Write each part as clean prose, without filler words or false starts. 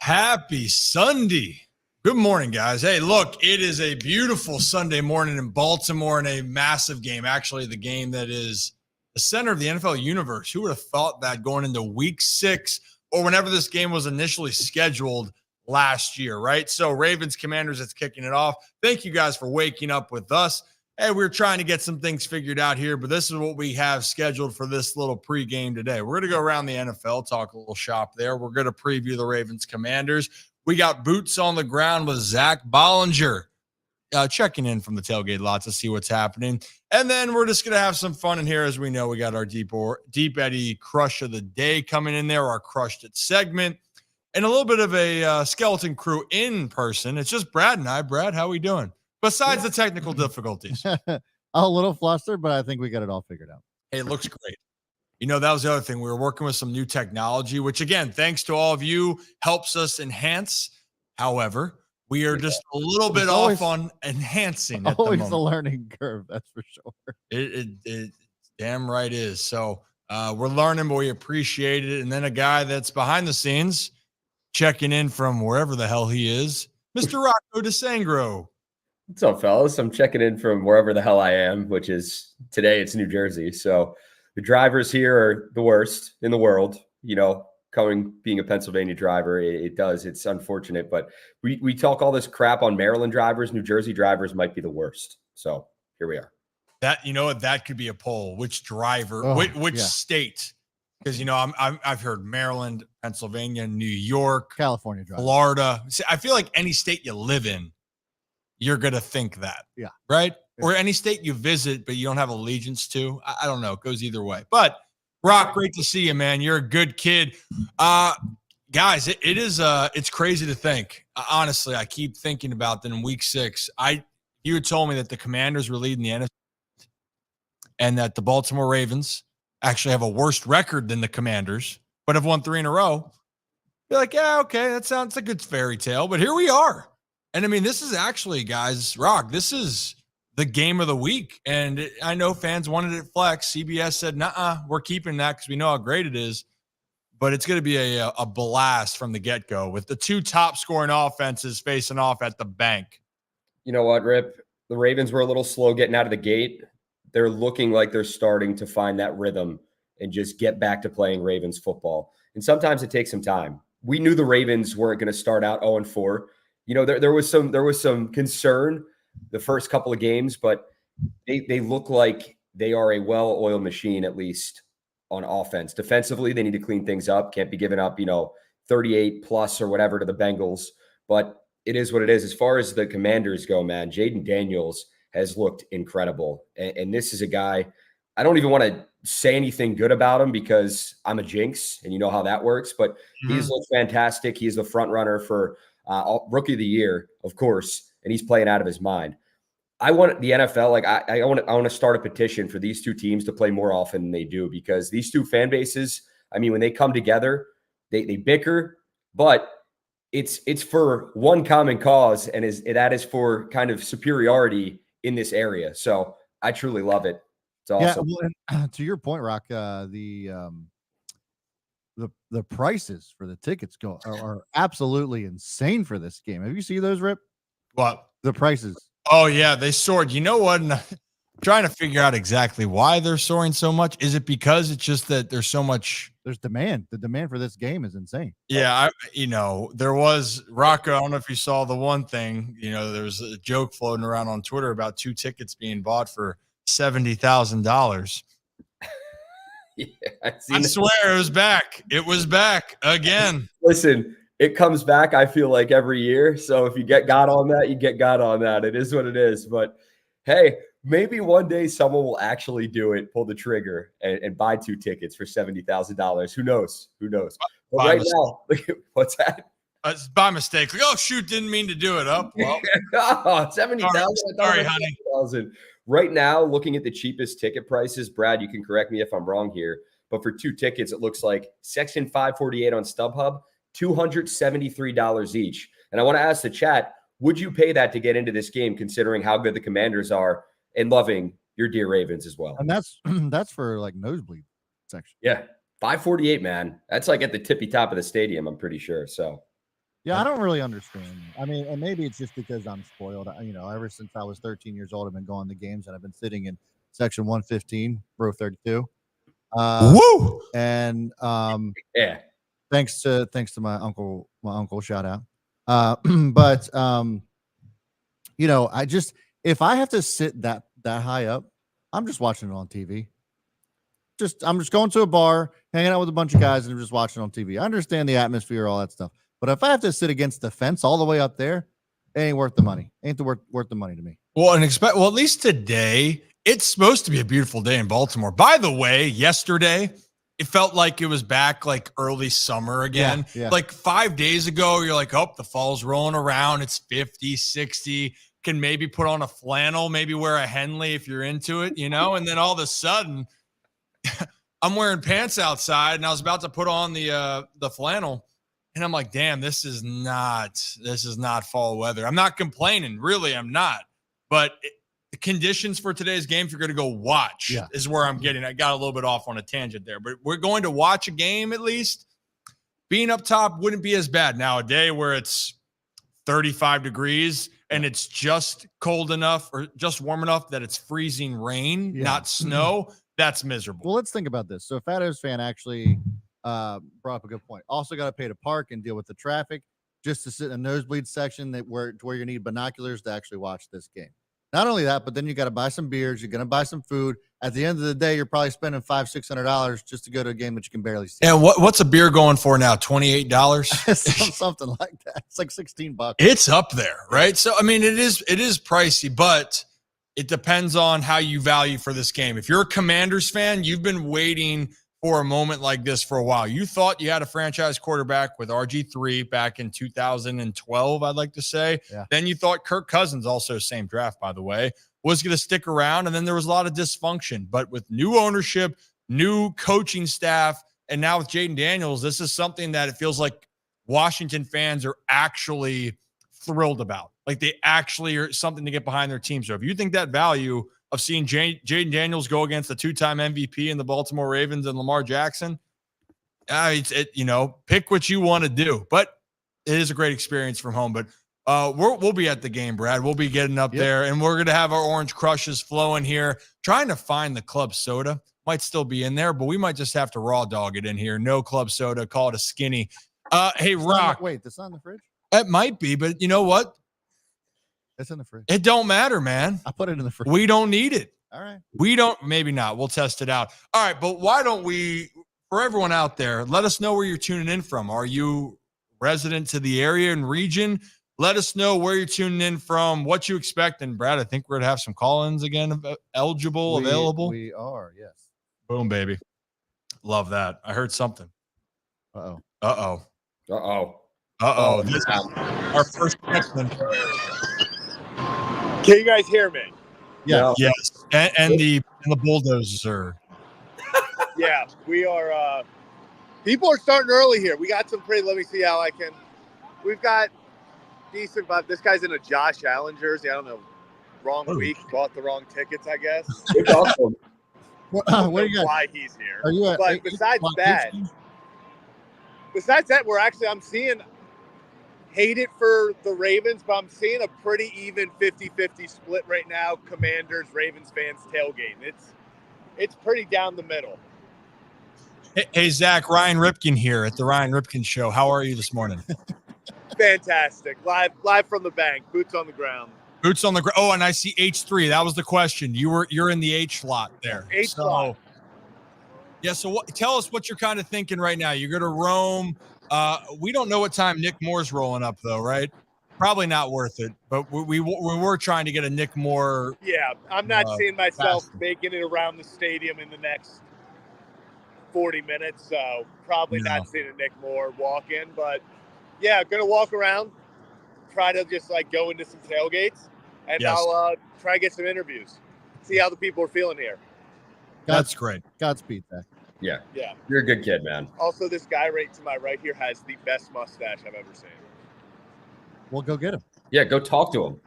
Happy Sunday. Good morning, guys. Hey, look, it is a beautiful Sunday morning in Baltimore and a massive game. Actually, the game that is the center of the NFL universe. Who would have thought that going into week 6 or whenever this game was initially scheduled last year, right? So Ravens Commanders, it's kicking it off. Thank you guys for waking up with us. Hey, we're trying to get some things figured out here, but this is what we have scheduled for this little pregame today. We're going to go around the NFL, talk a little shop there. We're going to preview the Ravens Commanders. We got boots on the ground with Zach Bollinger checking in from the tailgate lot to see what's happening. And then we're just going to have some fun in here. As we know, we got our Deep Eddie Crush of the Day coming in there, our Crushed It segment, and a little bit of a skeleton crew in person. It's just Brad and I. Brad, how we doing? Besides the technical difficulties. A little flustered, but I think we got it all figured out. Hey, it looks great. You know, that was the other thing. We were working with some new technology, which, again, thanks to all of you, helps us enhance. However, we are just a little bit off on enhancing. Always a learning curve, that's for sure. It damn right is. So we're learning, but we appreciate it. And then a guy that's behind the scenes checking in from wherever the hell he is, Mr. Rocco DeSangro. What's up, fellas? I'm checking in from wherever the hell I am, which is today it's New Jersey. So the drivers here are the worst in the world. You know, being a Pennsylvania driver, it's unfortunate, but we talk all this crap on Maryland drivers. New Jersey drivers might be the worst. So here we are. That, you know what, that could be a poll. Which driver, which state? Because, you know, I've heard Maryland, Pennsylvania, New York, California driver, Florida. See, I feel like any state you live in, you're going to think that. Yeah. Right? Yeah. Or any state you visit, but you don't have allegiance to. I don't know. It goes either way. But, Rock, great to see you, man. You're a good kid. Guys, it's crazy to think. Honestly, I keep thinking about that in week 6. You had told me that the Commanders were leading the NFC and that the Baltimore Ravens actually have a worse record than the Commanders, but have won 3 in a row. You're like, yeah, okay, that sounds like a good fairy tale, but here we are. And I mean, this is actually, guys, Rock, this is the game of the week. And I know fans wanted it flex. CBS said, nah, we're keeping that because we know how great it is. But it's going to be a blast from the get-go with the 2 top scoring offenses facing off at the bank. You know what, Rip? The Ravens were a little slow getting out of the gate. They're looking like they're starting to find that rhythm and just get back to playing Ravens football. And sometimes it takes some time. We knew the Ravens weren't going to start out 0-4. You know, there was some concern the first couple of games, but they look like they are a well-oiled machine, at least on offense. Defensively, they need to clean things up. Can't be giving up, 38 plus or whatever to the Bengals. But it is what it is. As far as the Commanders go, man, Jayden Daniels has looked incredible. And this is a guy, I don't even want to say anything good about him because I'm a jinx and you know how that works, but he's looked fantastic. He's the front runner for Rookie of the Year, of course, and he's playing out of his mind. I want the NFL, like I want to start a petition for these 2 teams to play more often than they do, because these 2 fan bases, I mean, when they come together, they bicker, but it's for one common cause, and that is for kind of superiority in this area. So I truly love it. It's awesome. Yeah, well, to your point, Rock, the prices for the tickets are absolutely insane for this game. Have you seen those, Rip? What? The prices. Oh, yeah, they soared. You know what? I'm trying to figure out exactly why they're soaring so much. Is it because it's just that there's so much? There's demand. The demand for this game is insane. Yeah, there was, Rocco, I don't know if you saw the one thing, there was a joke floating around on Twitter about 2 tickets being bought for $70,000. Yeah, I swear it was back. It was back again. Listen, it comes back, I feel like, every year. So if you get got on that, you get got on that. It is what it is. But hey, maybe one day someone will actually do it, pull the trigger, and buy 2 tickets for $70,000. Who knows? But right now, what's that? It's by mistake. Like, oh, shoot, didn't mean to do it. Oh, well. 70,000. Sorry, honey. Right now, looking at the cheapest ticket prices, Brad, you can correct me if I'm wrong here, but for 2 tickets, it looks like Section 548 on StubHub, $273 each. And I want to ask the chat, would you pay that to get into this game, considering how good the Commanders are and loving your dear Ravens as well? And that's for like nosebleed section. Yeah, 548, man. That's like at the tippy top of the stadium, I'm pretty sure. So Yeah, I don't really understand. I mean, and maybe it's just because I'm spoiled. Ever since I was 13 years old, I've been going to games, and I've been sitting in section 115, row 32. Woo! And Yeah. thanks to my uncle, shout out. But I just, if I have to sit that high up, I'm just watching it on TV. I'm just going to a bar, hanging out with a bunch of guys, and I'm just watching on TV. I understand the atmosphere, all that stuff. But if I have to sit against the fence all the way up there, it ain't worth the money. Worth the money to me. Well, at least today, it's supposed to be a beautiful day in Baltimore. By the way, yesterday, it felt like it was back like early summer again. Yeah. Like 5 days ago, you're like, oh, the fall's rolling around. It's 50, 60. Can maybe put on a flannel, maybe wear a Henley if you're into it, And then all of a sudden, I'm wearing pants outside, and I was about to put on the flannel. And I'm like, damn, this is not fall weather. I'm not complaining. Really, I'm not. But the conditions for today's game, if you're going to go watch, is where I'm getting. I got a little bit off on a tangent there. But we're going to watch a game at least. Being up top wouldn't be as bad. Now, a day where it's 35 degrees and it's just cold enough or just warm enough that it's freezing rain, not snow, that's miserable. Well, let's think about this. So Fat O's fan actually brought up a good point. Also got to pay to park and deal with the traffic just to sit in a nosebleed section where you need binoculars to actually watch this game. Not only that, but then you got to buy some beers. You're going to buy some food. At the end of the day, you're probably spending $500-$600 just to go to a game that you can barely see. And what's a beer going for now? $28? Something like that. It's like $16. It's up there, right? So I mean, it is pricey, but it depends on how you value for this game. If you're a Commanders fan, you've been waiting for a moment like this for a while. You thought you had a franchise quarterback with RG3 back in 2012, I'd like to say. Yeah. Then you thought Kirk Cousins, also same draft, by the way, was going to stick around. And then there was a lot of dysfunction. But with new ownership, new coaching staff, and now with Jayden Daniels, this is something that it feels like Washington fans are actually thrilled about. Like they actually are something to get behind their team. So if you think that value of seeing Jayden Daniels go against the two-time MVP in the Baltimore Ravens and Lamar Jackson, pick what you want to do. But it is a great experience from home. But we'll be at the game, Brad. We'll be getting up there, and we're going to have our orange crushes flowing here. Trying to find the club soda. Might still be in there, but we might just have to raw dog it in here. No club soda. Call it a skinny. Hey, Rock. Wait, that's not in the fridge? It might be, but you know what? It's in the fridge. It don't matter, man. I put it in the fridge. We don't need it. All right. We don't, maybe not. We'll test it out. All right, but why don't we, for everyone out there, let us know where you're tuning in from. Are you resident to the area and region? Let us know where you're tuning in from, what you expect. And Brad, I think we're going to have some call-ins again, available. We are, yes. Boom, baby. Love that. I heard something. Uh-oh. Uh-oh. This is our first question. Can you guys hear me? Yeah. Yes. And the bulldozer. Yeah, we are. People are starting early here. We got some let me see how I can. We've got decent, but this guy's in a Josh Allen jersey. I don't know. Wrong week. Bought the wrong tickets, I guess. It's awesome. What do you got? Why he's here. Are you but besides that, I'm seeing hate it for the Ravens, but I'm seeing a pretty even 50-50 split right now. Commanders, Ravens fans tailgate. It's pretty down the middle. Hey, Zach, Ryan Ripken here at the Ryan Ripken Show. How are you this morning? Fantastic. Live from the bank. Boots on the ground. Boots on the ground. Oh, and I see H3. That was the question. You're in the H slot there. H slot. Yeah. So tell us what you're kind of thinking right now. You're going to roam. We don't know what time Nick Moore's rolling up, though, right? Probably not worth it. But we were trying to get a Nick Moore. Yeah, I'm not seeing myself making it around the stadium in the next 40 minutes. So probably not seeing a Nick Moore walk in. But yeah, going to walk around, try to just go into some tailgates, and I'll try to get some interviews, see how the people are feeling here. That's great. Godspeed, Zach. Yeah. Yeah. You're a good kid, man. Also, this guy right to my right here has the best mustache I've ever seen. We'll go get him. Yeah, go talk to him.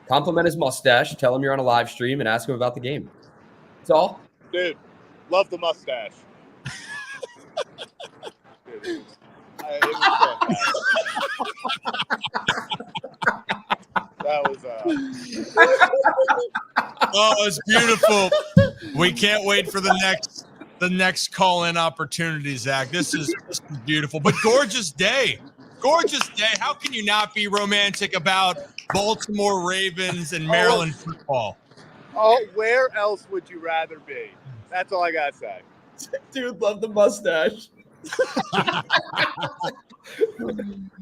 Compliment his mustache. Tell him you're on a live stream and ask him about the game. That's all. Dude, love the mustache. Dude, it was fantastic. Oh, it's beautiful. We can't wait for the next call-in opportunity, Zach. This is beautiful, but gorgeous day. Gorgeous day. How can you not be romantic about Baltimore Ravens and Maryland football? Oh, where else would you rather be? That's all I gotta say. Dude, love the mustache.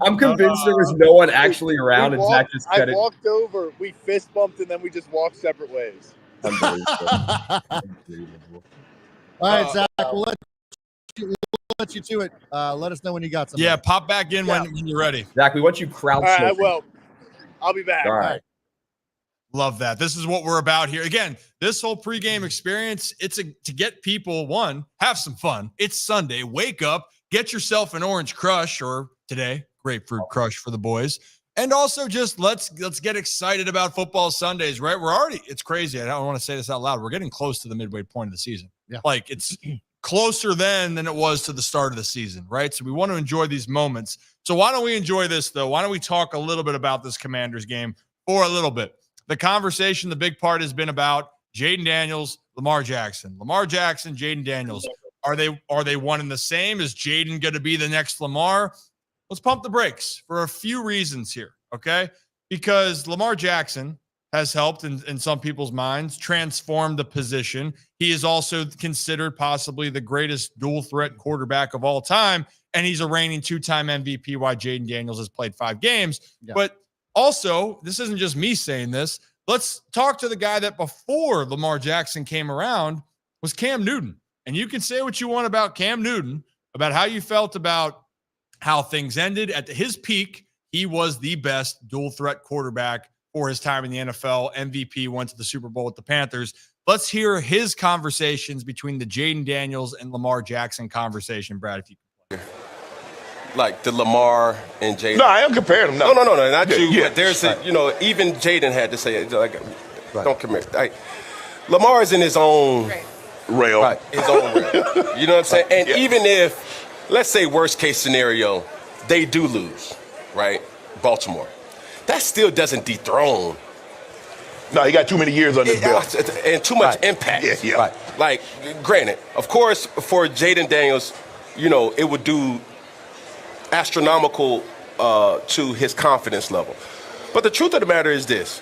I'm convinced there was no one actually around, and Zach just said it. I walked over, we fist bumped, and then we just walked separate ways. Unbelievable. All right, Zach, we'll let you to it. Let us know when you got something. Yeah, pop back in when you're ready. Zach, we want you crouched. All right, I will. I'll be back. All right. Love that. This is what we're about here. Again, this whole pregame experience, to get people, one, have some fun. It's Sunday. Wake up, get yourself an orange crush, or today, grapefruit crush for the boys. And also just let's get excited about football Sundays, right? It's crazy. I don't want to say this out loud. We're getting close to the midway point of the season. Yeah. Like it's closer than it was to the start of the season, right? So we want to enjoy these moments. So why don't we enjoy this, though? Why don't we talk a little bit about this Commanders game for a little bit? The conversation, the big part has been about Jayden Daniels, Lamar Jackson. Lamar Jackson, Jayden Daniels. Are they one and the same? Is Jayden going to be the next Lamar? Let's pump the brakes for a few reasons here, okay? Because Lamar Jackson has helped, in some people's minds, transform the position. He is also considered possibly the greatest dual-threat quarterback of all time, and he's a reigning two-time MVP while Jayden Daniels has played 5 games. Yeah. But also, this isn't just me saying this. Let's talk to the guy that before Lamar Jackson came around was Cam Newton. And you can say what you want about Cam Newton, about how you felt about how things ended. At his peak, he was the best dual-threat quarterback for his time in the NFL. MVP, went to the Super Bowl with the Panthers. Let's hear his conversations between the Jayden Daniels and Lamar Jackson conversation, Brad, if you can play. Like the Lamar and Jayden. No, I am comparing them. No, not you. Yeah. But there's even Jayden had to say it. Like, don't commit. Like, Lamar is in his own rail. Right, his own rail. You know what I'm saying? And even if, let's say, worst case scenario, they do lose, right? Baltimore. That still doesn't dethrone. No, he got too many years on his belt. And too much impact. Yeah. Right. Like, granted, of course, for Jayden Daniels, it would do astronomical to his confidence level. But the truth of the matter is this.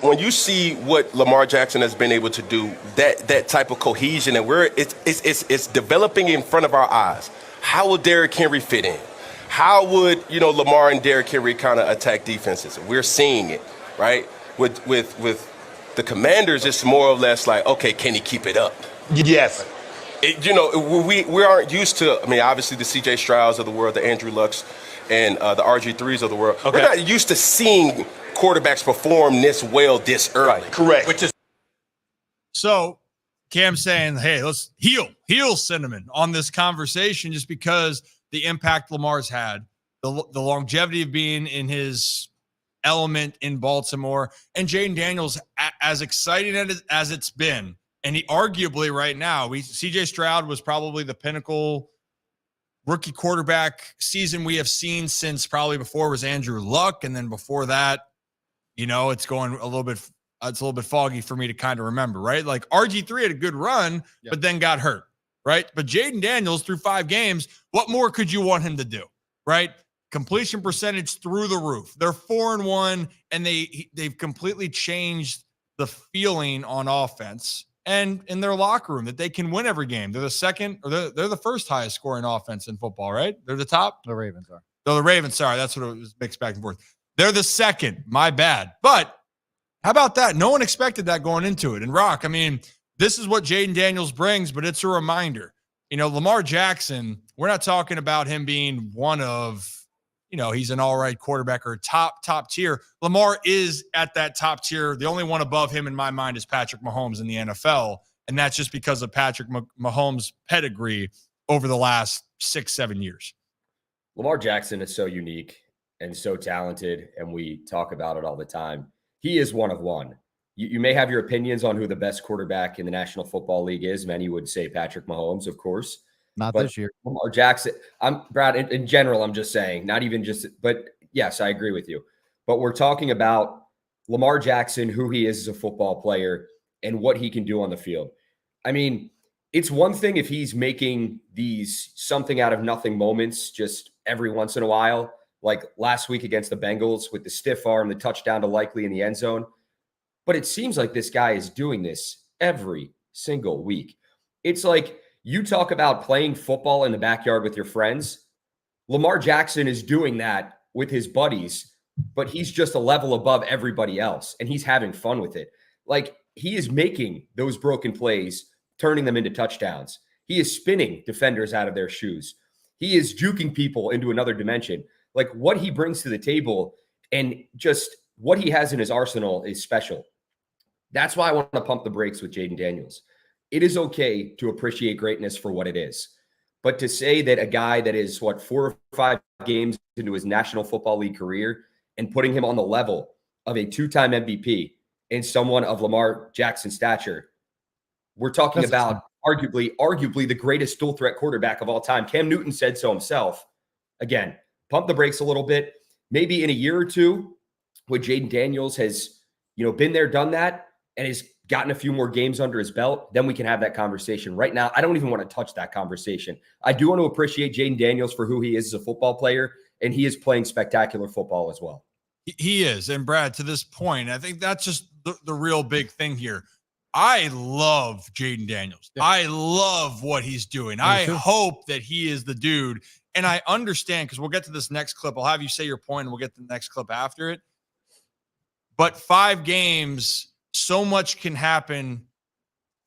When you see what Lamar Jackson has been able to do, that type of cohesion, and it's developing in front of our eyes. How will Derrick Henry fit in? How would Lamar and Derrick Henry kind of attack defenses? We're seeing it, right? With the Commanders, it's more or less like, okay, can he keep it up? Yes. We aren't used to. I mean, obviously the C.J. Strouds of the world, the Andrew Lucks, and the RG3s of the world. Okay. We're not used to seeing quarterbacks perform this well this early. Right. Correct. So Cam's saying, hey, let's heal Cinnamon on this conversation, just because the impact Lamar's had, the longevity of being in his element in Baltimore, and Jayden Daniels, as exciting as it's been. And he arguably right now, C.J. Stroud was probably the pinnacle rookie quarterback season we have seen since probably before was Andrew Luck. And then before that, it's going a little bit foggy for me to kind of remember, right? Like RG3 had a good run, but then got hurt, right? But Jayden Daniels through 5 games, what more could you want him to do, right? Completion percentage through the roof. They're 4-1, and they've completely changed the feeling on offense. And in their locker room, that they can win every game. They're the second, or they're the first highest scoring offense in football, right? They're the top. The Ravens are. No, the Ravens. Sorry, that's what it was mixed back and forth. They're the second. My bad. But how about that? No one expected that going into it. And Rock, I mean, this is what Jayden Daniels brings, but it's a reminder. Lamar Jackson, we're not talking about him being one of, he's an all right quarterback or top tier. Lamar is at that top tier. The only one above him in my mind is Patrick Mahomes in the NFL. And that's just because of Patrick Mahomes' pedigree over the last 6-7 years. Lamar Jackson is so unique and so talented, and we talk about it all the time. He is one of one. You may have your opinions on who the best quarterback in the National Football League is. Many would say Patrick Mahomes, of course. Not this year. Lamar Jackson, Brad, in general, I'm just saying, not even just, but yes, I agree with you. But we're talking about Lamar Jackson, who he is as a football player, and what he can do on the field. I mean, it's one thing if he's making these something out of nothing moments just every once in a while, like last week against the Bengals with the stiff arm, the touchdown to Likely in the end zone. But it seems like this guy is doing this every single week. It's like you talk about playing football in the backyard with your friends. Lamar Jackson is doing that with his buddies, but he's just a level above everybody else, and he's having fun with it. Like, he is making those broken plays, turning them into touchdowns. He is spinning defenders out of their shoes. He is juking people into another dimension. Like, what he brings to the table and just what he has in his arsenal is special. That's why I want to pump the brakes with Jayden Daniels. It is okay to appreciate greatness for what it is. But to say that a guy that is, 4 or 5 games into his National Football League career and putting him on the level of a 2-time MVP and someone of Lamar Jackson's stature, we're talking about arguably the greatest dual threat quarterback of all time. Cam Newton said so himself. Again, pump the brakes a little bit. Maybe in a year or two, when Jayden Daniels has, been there, done that, and has gotten a few more games under his belt, then we can have that conversation. Right now, I don't even want to touch that conversation. I do want to appreciate Jayden Daniels for who he is as a football player, and he is playing spectacular football as well. He is. And Brad, to this point, I think that's just the real big thing here. I love Jayden Daniels. Yeah. I love what he's doing. I hope that he is the dude. And I understand, because we'll get to this next clip. I'll have you say your point, and we'll get to the next clip after it. But 5 games, so much can happen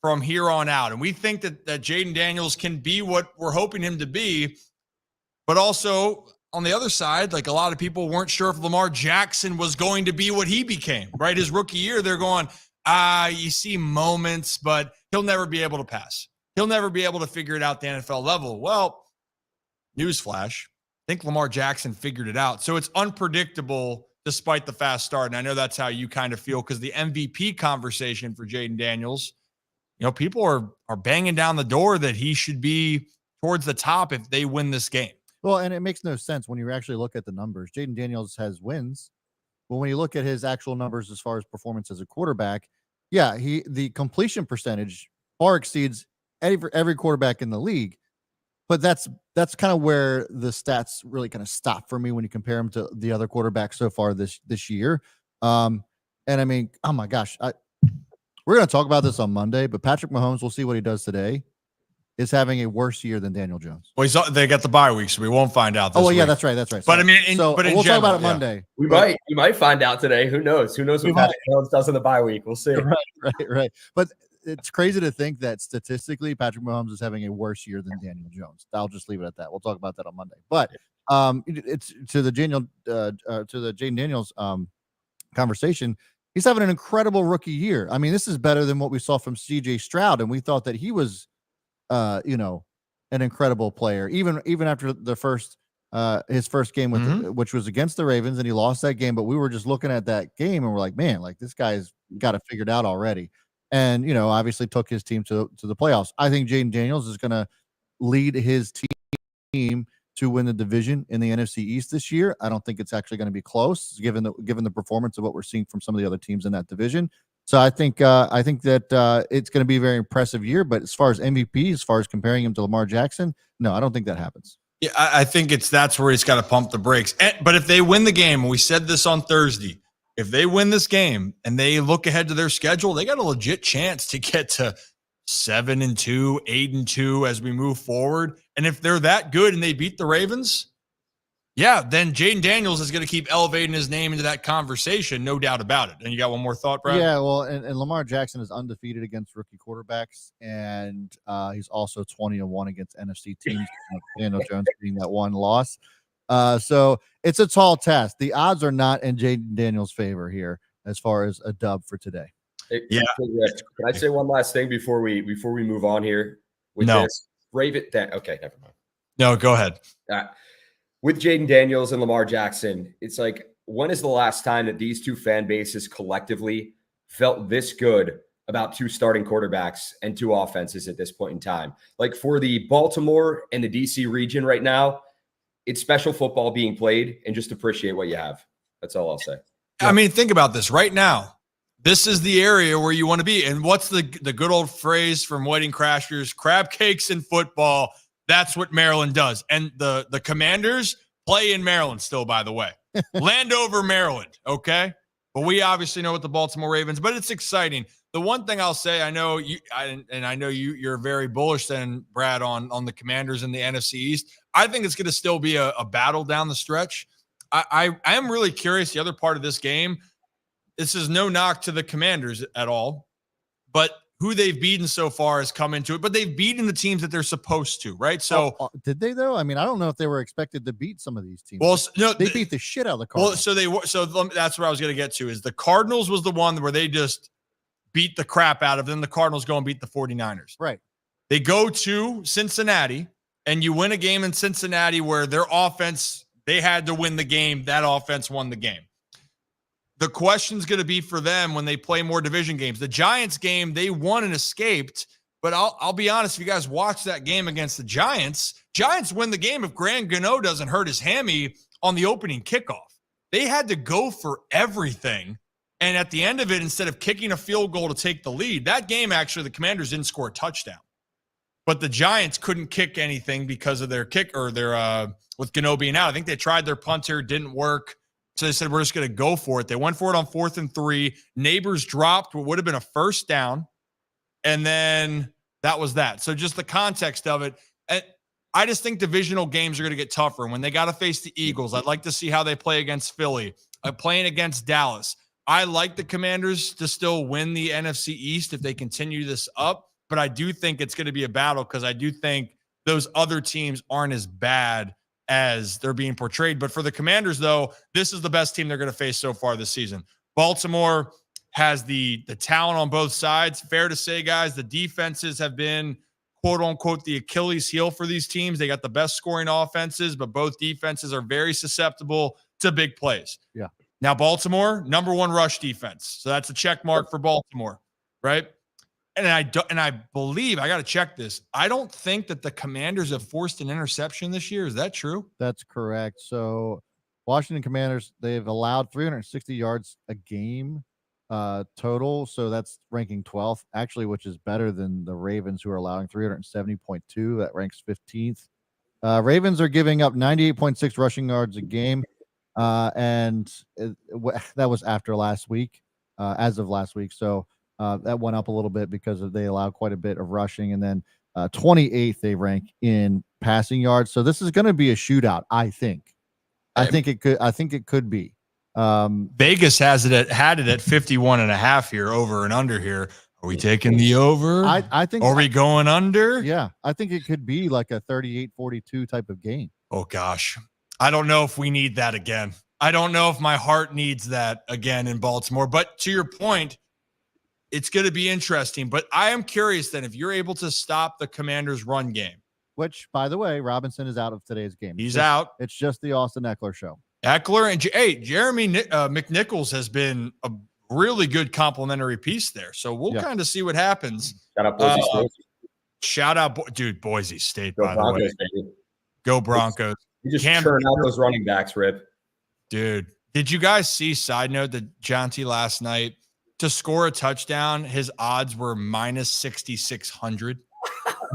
from here on out. And we think that Jayden Daniels can be what we're hoping him to be. But also, on the other side, like, a lot of people weren't sure if Lamar Jackson was going to be what he became, right? His rookie year, they're going, you see moments, but he'll never be able to pass. He'll never be able to figure it out at the NFL level. Well, newsflash, I think Lamar Jackson figured it out. So it's unpredictable despite the fast start. And I know that's how you kind of feel, because the MVP conversation for Jayden Daniels, people are banging down the door that he should be towards the top if they win this game. Well, and it makes no sense when you actually look at the numbers. Jayden Daniels has wins, but when you look at his actual numbers as far as performance as a quarterback, yeah, the completion percentage far exceeds every quarterback in the league. But that's kind of where the stats really kind of stop for me when you compare him to the other quarterbacks so far this year. And I mean, oh my gosh, we're going to talk about this on Monday, but Patrick Mahomes, we'll see what he does today, is having a worse year than Daniel Jones. Well, they got the bye week, so we won't find out this week. Yeah, that's right. But I mean, we'll talk about it Monday. We might find out today. Who knows? Who knows what Patrick Mahomes does in the bye week? We'll see. Right. But it's crazy to think that statistically Patrick Mahomes is having a worse year than Daniel Jones. I'll just leave it at that. We'll talk about that on Monday. But it's to the Jayden Daniels conversation. He's having an incredible rookie year. I mean, this is better than what we saw from CJ Stroud, and we thought that he was an incredible player, even after the his first game with which was against the Ravens, and he lost that game. But we were just looking at that game and we're like, man, like, this guy's got it figured out already. And, obviously took his team to the playoffs. I think Jayden Daniels is going to lead his team to win the division in the NFC East this year. I don't think it's actually going to be close, given the performance of what we're seeing from some of the other teams in that division. So I think that it's going to be a very impressive year. But as far as MVP, as far as comparing him to Lamar Jackson, no, I don't think that happens. Yeah, I think that's where he's got to pump the brakes. But if they win the game, and we said this on Thursday, if they win this game and they look ahead to their schedule, they got a legit chance to get to 7-2, 8-2 as we move forward. And if they're that good and they beat the Ravens, yeah, then Jayden Daniels is going to keep elevating his name into that conversation, no doubt about it. And you got one more thought, Brad? Yeah, well, and Lamar Jackson is undefeated against rookie quarterbacks, and he's also 20-1 against NFC teams. Daniel Jones being that one loss. So it's a tall task. The odds are not in Jayden Daniels' favor here as far as a dub for today. Yeah. Can I say one last thing before we move on here? With this? Okay, never mind. No, go ahead. With Jayden Daniels and Lamar Jackson, it's like, when is the last time that these two fan bases collectively felt this good about 2 starting quarterbacks and 2 offenses at this point in time? Like, for the Baltimore and the DC region right now, it's special football being played, and just appreciate what you have. That's all I'll say. I mean, think about this right now. This is the area where you want to be. And what's the good old phrase from Wedding Crashers? Crab cakes in football. That's what Maryland does. And the Commanders play in Maryland still, by the way. Landover, Maryland, okay? But we obviously know what the Baltimore Ravens, but it's exciting. The one thing I'll say, I know you're very bullish then, Brad, on the Commanders in the NFC East. I think it's going to still be a battle down the stretch. I am really curious. The other part of this game, this is no knock to the Commanders at all, but who they've beaten so far has come into it, but they've beaten the teams that they're supposed to, right? So did they though? I mean, I don't know if they were expected to beat some of these teams. Well, no, they beat the shit out of the Cardinals. So that's what I was going to get to is the Cardinals was the one where they just beat the crap out of them. The Cardinals go and beat the 49ers. Right. They go to Cincinnati and you win a game in Cincinnati where their offense, they had to win the game. That offense won the game. The question's going to be for them when they play more division games. The Giants game, they won and escaped. But I'll be honest, if you guys watch that game against the Giants win the game if Grant Gano doesn't hurt his hammy on the opening kickoff. They had to go for everything. And at the end of it, instead of kicking a field goal to take the lead, that game, actually, the Commanders didn't score a touchdown. But the Giants couldn't kick anything because of their kick or their with Gano being out. I think they tried their punter, didn't work. So they said, we're just going to go for it. They went for it on 4th and 3. Neighbors dropped what would have been a first down. And then that was that. So just the context of it. I just think divisional games are going to get tougher. And when they got to face the Eagles, I'd like to see how they play against Philly, playing against Dallas. I like the Commanders to still win the NFC East if they continue this up. But I do think it's going to be a battle because I do think those other teams aren't as bad as they're being portrayed. But for the Commanders, though, this is the best team they're going to face so far this season. Baltimore has the talent on both sides. Fair to say, guys, the defenses have been, quote unquote, the Achilles heel for these teams. They got the best scoring offenses, but both defenses are very susceptible to big plays. Yeah. Now, Baltimore, number 1 rush defense. So that's a check mark for Baltimore, right? And I believe, I got to check this, I don't think that the Commanders have forced an interception this year. Is that true? That's correct. So Washington Commanders, they've allowed 360 yards a game total. So that's ranking 12th, actually, which is better than the Ravens, who are allowing 370.2. That ranks 15th. Ravens are giving up 98.6 rushing yards a game. And that was after last week, as of last week. So that went up a little bit because they allow quite a bit of rushing. And then 28th they rank in passing yards. So this is going to be a shootout, I think. I think it could be. Vegas had it at 51.5 here, over and under here. Are we taking the over? I think. Are we going under? Yeah, I think it could be like a 38-42 type of game. Oh gosh. I don't know if we need that again. I don't know if my heart needs that again in Baltimore. But to your point, it's going to be interesting. But I am curious then if you're able to stop the Commanders' run game. Which, by the way, Robinson is out of today's game. He's out. It's just the Austin Eckler show. Eckler and Jeremy McNichols has been a really good complimentary piece there. So we'll kind of see what happens. Shout out Boise State. Shout out, dude, Boise State, Go by Broncos, the way. baby. Go Broncos. You just churn out those running backs, Rip. Dude, did you guys see, side note, that Jonty last night, to score a touchdown, his odds were minus 6,600?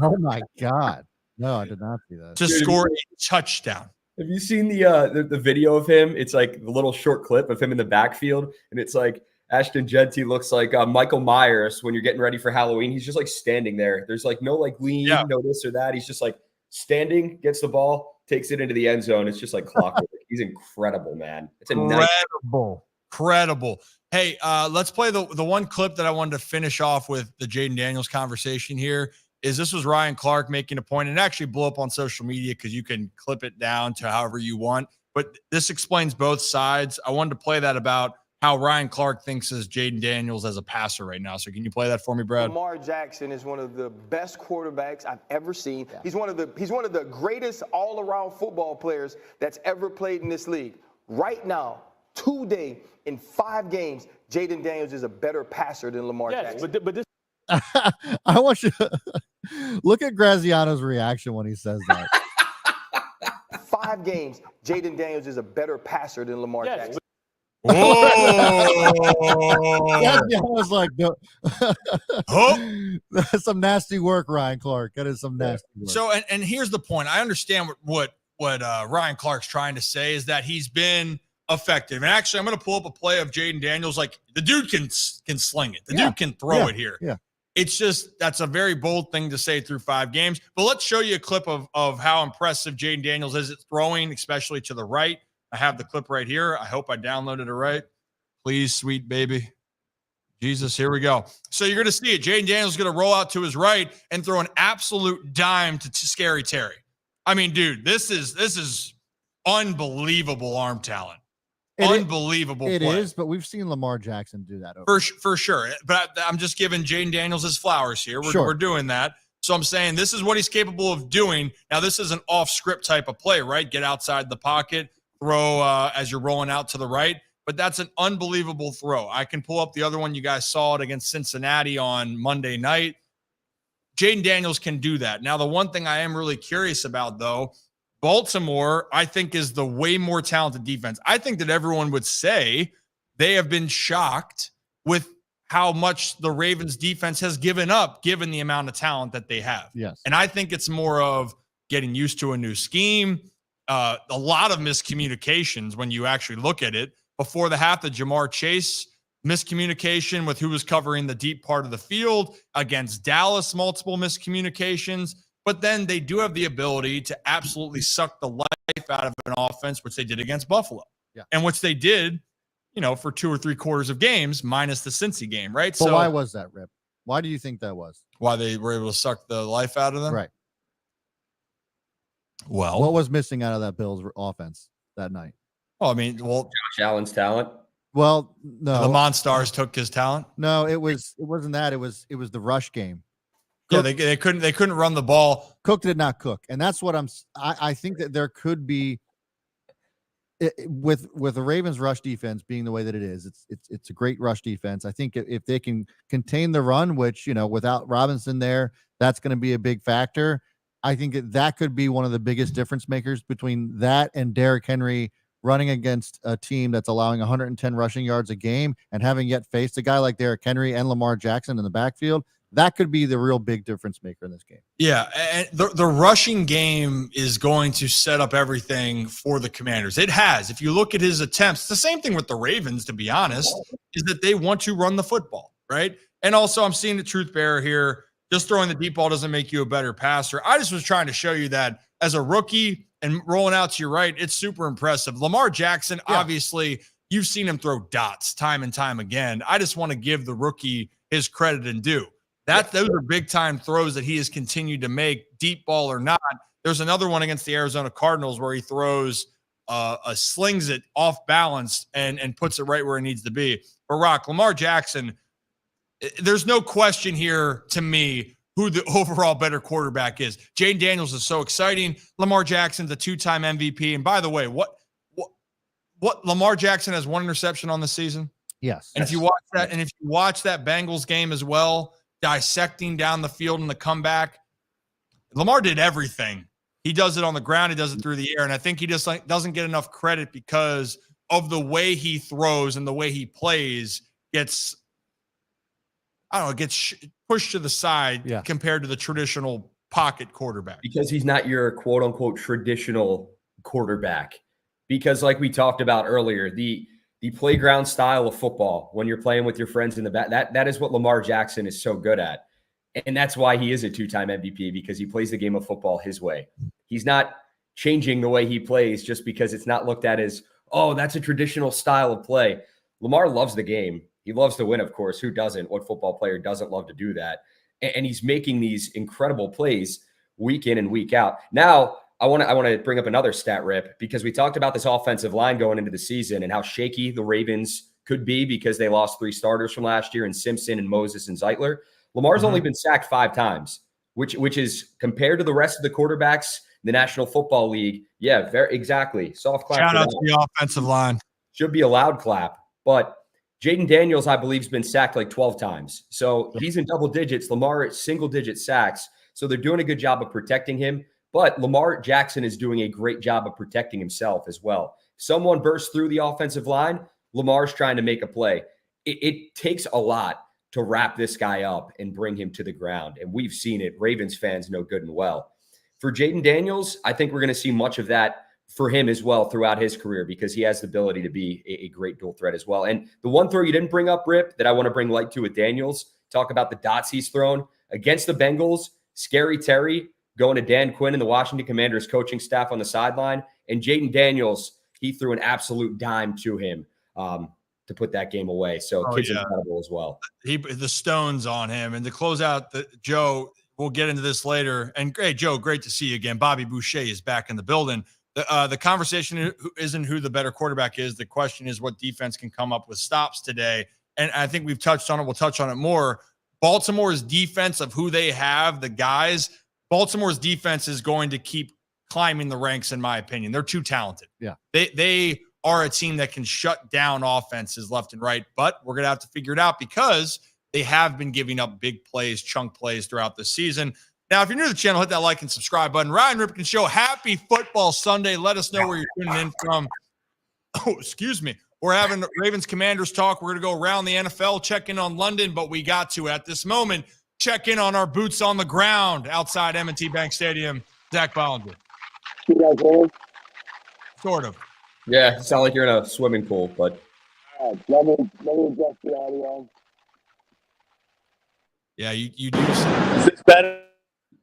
Oh, my God. No, I did not see that. To score a touchdown. Have you seen the video of him? It's like the little short clip of him in the backfield, and it's like Ashton Genty looks like Michael Myers when you're getting ready for Halloween. He's just like standing there. There's like no like lean, no this or that. He's just like standing, gets the ball, takes it into the end zone. It's just like clockwork. He's incredible, man. It's incredible. Hey, let's play the one clip that I wanted to finish off with the Jayden Daniels conversation here. This was Ryan Clark making a point, and it actually blew up on social media because you can clip it down to however you want. But this explains both sides. I wanted to play that about how Ryan Clark thinks as Jayden Daniels as a passer right now. So can you play that for me, Brad? Lamar Jackson is one of the best quarterbacks I've ever seen. Yeah. He's one of the greatest all-around football players that's ever played in this league. Right now, today, in 5 games, Jayden Daniels is a better passer than Lamar Jackson. But this I want you to look at Graziano's reaction when he says that. 5 games, Jayden Daniels is a better passer than Lamar Jackson. Whoa! I was like, no. Oh. That's some nasty work, Ryan Clark. That is some nasty work. So, and here's the point. I understand what Ryan Clark's trying to say is that he's been effective. And actually, I'm going to pull up a play of Jayden Daniels. Like, the dude can sling it. The dude can throw it here. Yeah. It's just, that's a very bold thing to say through 5 games. But let's show you a clip of how impressive Jayden Daniels is at throwing, especially to the right. I have the clip right here. I hope I downloaded it right. Please, sweet baby. Jesus, here we go. So you're going to see it. Jayden Daniels is going to roll out to his right and throw an absolute dime to Scary Terry. I mean, dude, this is unbelievable arm talent. Unbelievable play. It is, but we've seen Lamar Jackson do that for sure. But I'm just giving Jayden Daniels his flowers here. We're doing that. So I'm saying this is what he's capable of doing. Now, this is an off-script type of play, right? Get outside the pocket, throw as you're rolling out to the right. But that's an unbelievable throw. I can pull up the other one. You guys saw it against Cincinnati on Monday night. Jayden Daniels can do that. Now, the one thing I am really curious about, though, Baltimore, I think, is the way more talented defense. I think that everyone would say they have been shocked with how much the Ravens defense has given up, given the amount of talent that they have. Yes. And I think it's more of getting used to a new scheme, a lot of miscommunications when you actually look at it. Before the half, the Jamar Chase miscommunication with who was covering the deep part of the field. Against Dallas, multiple miscommunications. But then they do have the ability to absolutely suck the life out of an offense, which they did against Buffalo. Yeah. And which they did, for 2 or 3 quarters of games, minus the Cincy game, right? But why was that, Rip? Why do you think that was? Why they were able to suck the life out of them? Right. Well, what was missing out of that Bills offense that night? Oh, I mean, Josh Allen's talent. Well, no. The Monstars took his talent. No, it wasn't that. It was the rush game. Cook, yeah, they couldn't run the ball. Cook did not cook, and that's what I think that there could be with the Ravens rush defense being the way that it is. It's a great rush defense. I think if they can contain the run, which without Robinson there, that's going to be a big factor. I think that could be one of the biggest difference makers between that and Derrick Henry running against a team that's allowing 110 rushing yards a game and having yet faced a guy like Derrick Henry and Lamar Jackson in the backfield. That could be the real big difference maker in this game. Yeah, and the rushing game is going to set up everything for the Commanders. It has. If you look at his attempts, it's the same thing with the Ravens, to be honest, is that they want to run the football, right? And also, I'm seeing the truth bearer here. Just throwing the deep ball doesn't make you a better passer. I just was trying to show you that as a rookie and rolling out to your right, it's super impressive. Lamar Jackson, obviously, you've seen him throw dots time and time again. I just want to give the rookie his credit and due. Those are big-time throws that he has continued to make, deep ball or not. There's another one against the Arizona Cardinals where he throws slings it off balance and puts it right where it needs to be. But, Rock, Lamar Jackson, there's no question here to me who the overall better quarterback is. Jayden Daniels is so exciting. Lamar Jackson's a 2-time MVP. And, by the way, what Lamar Jackson has 1 interception on the season? Yes. And if you watch that Bengals game as well, dissecting down the field in the comeback, Lamar did everything. He does it on the ground. He does it through the air. And I think he just doesn't get enough credit because of the way he throws and the way he plays gets pushed to the side compared to the traditional pocket quarterback. Because he's not your quote unquote traditional quarterback. Because like we talked about earlier, the playground style of football, when you're playing with your friends in the back, that is what Lamar Jackson is so good at. And that's why he is a 2-time MVP, because he plays the game of football his way. He's not changing the way he plays just because it's not looked at as, oh, that's a traditional style of play. Lamar loves the game. He loves to win, of course. Who doesn't? What football player doesn't love to do that? And he's making these incredible plays week in and week out. Now, I want to bring up another stat, Rip, because we talked about this offensive line going into the season and how shaky the Ravens could be because they lost 3 starters from last year in Simpson and Moses and Zeitler. Lamar's only been sacked 5 times, which is compared to the rest of the quarterbacks in the National Football League. Yeah, very exactly. Soft clap. Shout out to the offensive line. Should be a loud clap. But Jayden Daniels, I believe, has been sacked like 12 times. So he's in double digits. Lamar at single-digit sacks. So they're doing a good job of protecting him. But Lamar Jackson is doing a great job of protecting himself as well. Someone bursts through the offensive line, Lamar's trying to make a play. It takes a lot to wrap this guy up and bring him to the ground. And we've seen it. Ravens fans know good and well. For Jayden Daniels, I think we're going to see much of that for him as well throughout his career, because he has the ability to be a great dual threat as well. And the one throw you didn't bring up, Rip, that I want to bring light to with Daniels, talk about the dots he's thrown against the Bengals. Scary Terry going to Dan Quinn and the Washington Commanders coaching staff on the sideline. And Jayden Daniels, he threw an absolute dime to him to put that game away. So kid's incredible as well. The stones on him. And to close out, Joe, we'll get into this later. And great, Joe, great to see you again. Bobby Boucher is back in the building. The conversation isn't who the better quarterback is. The question is what defense can come up with stops today. And I think we've touched on it. We'll touch on it more. Baltimore's defense of who they have, the guys, Baltimore's defense is going to keep climbing the ranks, in my opinion. They're too talented. Yeah. They are a team that can shut down offenses left and right, but we're going to have to figure it out because they have been giving up big plays, chunk plays throughout the season. Now, if you're new to the channel, hit that like and subscribe button. Ryan Ripken Show, happy football Sunday. Let us know where you're tuning in from. Oh, excuse me. We're having Ravens Commanders talk. We're going to go around the NFL, check in on London, but we got to, at this moment, check in on our boots on the ground outside M&T Bank Stadium. Zach Bollinger. You guys hear? Sort of. Yeah, sound like you're in a swimming pool, but. Let me adjust the audio. Yeah, you do. Is this better?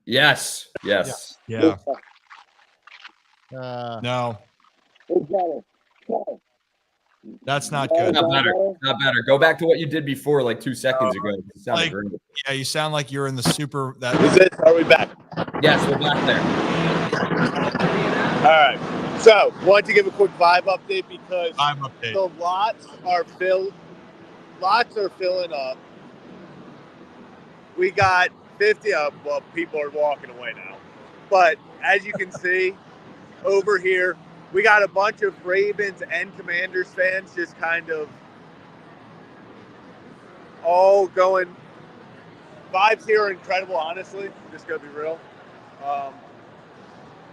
Yes. Yeah. No. It's better. That's not good. Not better. Go back to what you did before, like 2 seconds ago. You sounded great. Yeah, you sound like you're in the super. Is it? Are we back? Yes, we're back there. All right. So, wanted to give a quick vibe update because the lots are filling up. We got 50 well, people are walking away now. But as you can see over here, we got a bunch of Ravens and Commanders fans just kind of all going. Vibes here are incredible, honestly. I'm just going to be real.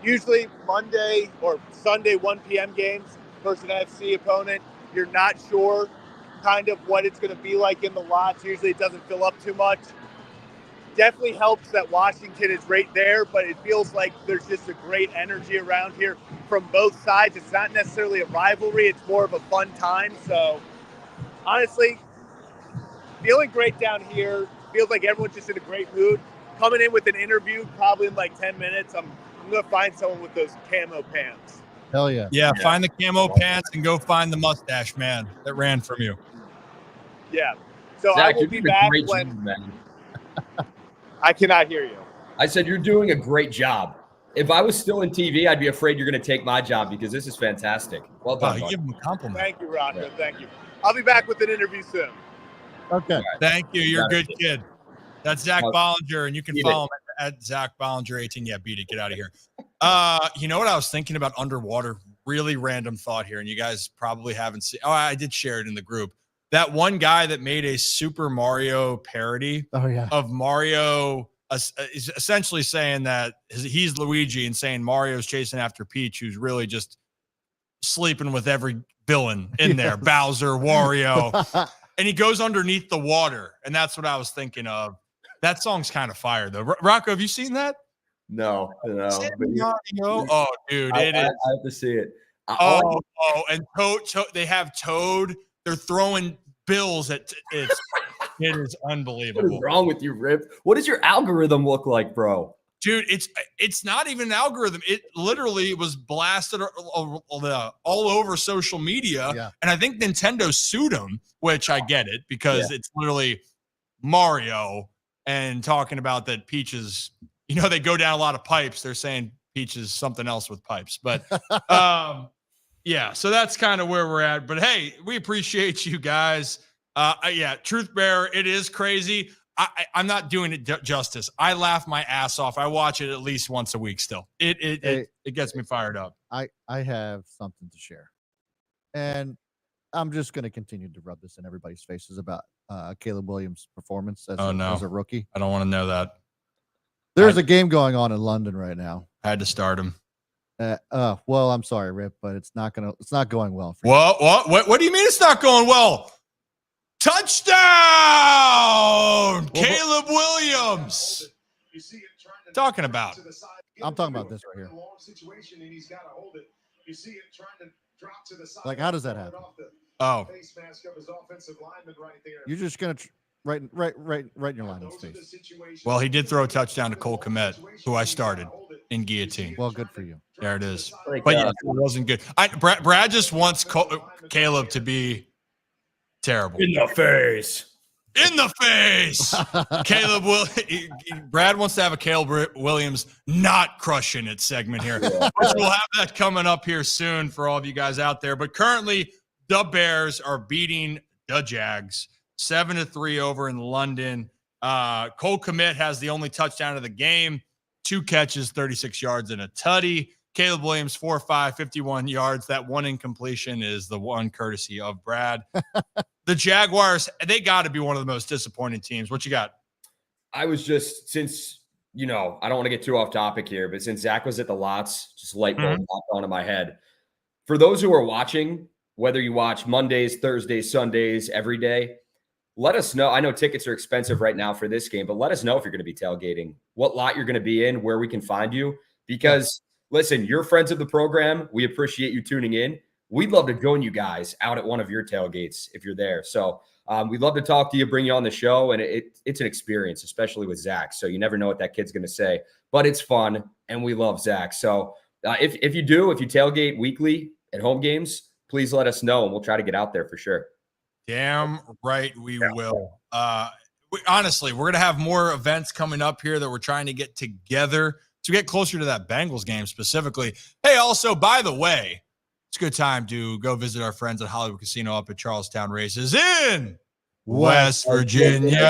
Usually Monday or Sunday 1 p.m. games versus an NFC opponent, you're not sure kind of what it's going to be like in the lots. Usually it doesn't fill up too much. Definitely helps that Washington is right there, but it feels like there's just a great energy around here from both sides. It's not necessarily a rivalry. It's more of a fun time. So honestly, feeling great down here. Feels like everyone's just in a great mood. Coming in with an interview probably in like 10 minutes. I'm going to find someone with those camo pants. Hell yeah. Yeah, find the camo pants and go find the mustache man that ran from you. Yeah. So Zach, I will be back when I cannot hear you. I said you're doing a great job. If I was still in TV, I'd be afraid you're going to take my job because this is fantastic. Well done. Give him a compliment. Thank you, Rocco. Yeah. Thank you. I'll be back with an interview soon. Okay. Right. Thank you. You're a good kid. That's Zach Bollinger, and you can follow him at Zach Bollinger 18. Yeah, beat it. Get out of here. You know what I was thinking about underwater? Really random thought here, and you guys probably haven't seen. Oh, I did share it in the group. That one guy that made a Super Mario parody of Mario is essentially saying that he's Luigi and saying Mario's chasing after Peach, who's really just sleeping with every villain in there, Bowser, Wario. And he goes underneath the water. And that's what I was thinking of. That song's kind of fire, though. Rocco, have you seen that? No. Oh, dude, I have to see it. And Toad, they have Toad. They're throwing bills at it. It is unbelievable. What is wrong with you, Rip? What does your algorithm look like, bro? Dude, it's not even an algorithm. It literally was blasted all over social media. Yeah. And I think Nintendo sued them, which I get it because it's literally Mario and talking about that Peach is, they go down a lot of pipes. They're saying Peach is something else with pipes. But yeah, so that's kind of where we're at. But hey, we appreciate you guys. Truth Bearer, it is crazy. I'm not doing it justice. I laugh my ass off. I watch it at least once a week still. It gets me fired up. I have something to share. And I'm just going to continue to rub this in everybody's faces about Caleb Williams' performance as a rookie. I don't want to know that. There's a game going on in London right now. I had to start him. Well, I'm sorry, Rip, but it's not going well for you. What do you mean it's not going well? Touchdown! Caleb Williams. Talking about. I'm talking about this right here. Like, how does that happen? Oh, You're just gonna right in your lineman's face. well, he did throw a touchdown to Cole Kmet, who I started in guillotine. Well, good for you. There it is. Like, But yeah, it wasn't good. Brad just wants Caleb to be terrible. in the face. In the face. Brad wants to have a Caleb Williams not crushing it segment here. We'll have that coming up here soon for all of you guys out there. But currently, the Bears are beating the Jags 7-3 over in London. Cole Kmet has the only touchdown of the game, 2 catches, 36 yards, and a tutty. Caleb Williams, 4-5, 51 yards. That one incompletion is the one courtesy of Brad. The Jaguars, they got to be one of the most disappointing teams. What you got? I was just, since, I don't want to get too off topic here, but since Zach was at the lots, just light bulb popped onto my head. For those who are watching, whether you watch Mondays, Thursdays, Sundays, every day, let us know. I know tickets are expensive right now for this game, but let us know if you're going to be tailgating, what lot you're going to be in, where we can find you. Because, listen, you're friends of the program. We appreciate you tuning in. We'd love to join you guys out at one of your tailgates if you're there. So we'd love to talk to you, bring you on the show. And it's an experience, especially with Zach. So you never know what that kid's going to say. But it's fun, and we love Zach. So if you tailgate weekly at home games, please let us know, and we'll try to get out there for sure. Damn right we will. Honestly, we're going to have more events coming up here that we're trying to get together to get closer to that Bengals game specifically. Hey, also, by the way, it's a good time to go visit our friends at Hollywood Casino up at Charlestown Races in West Virginia.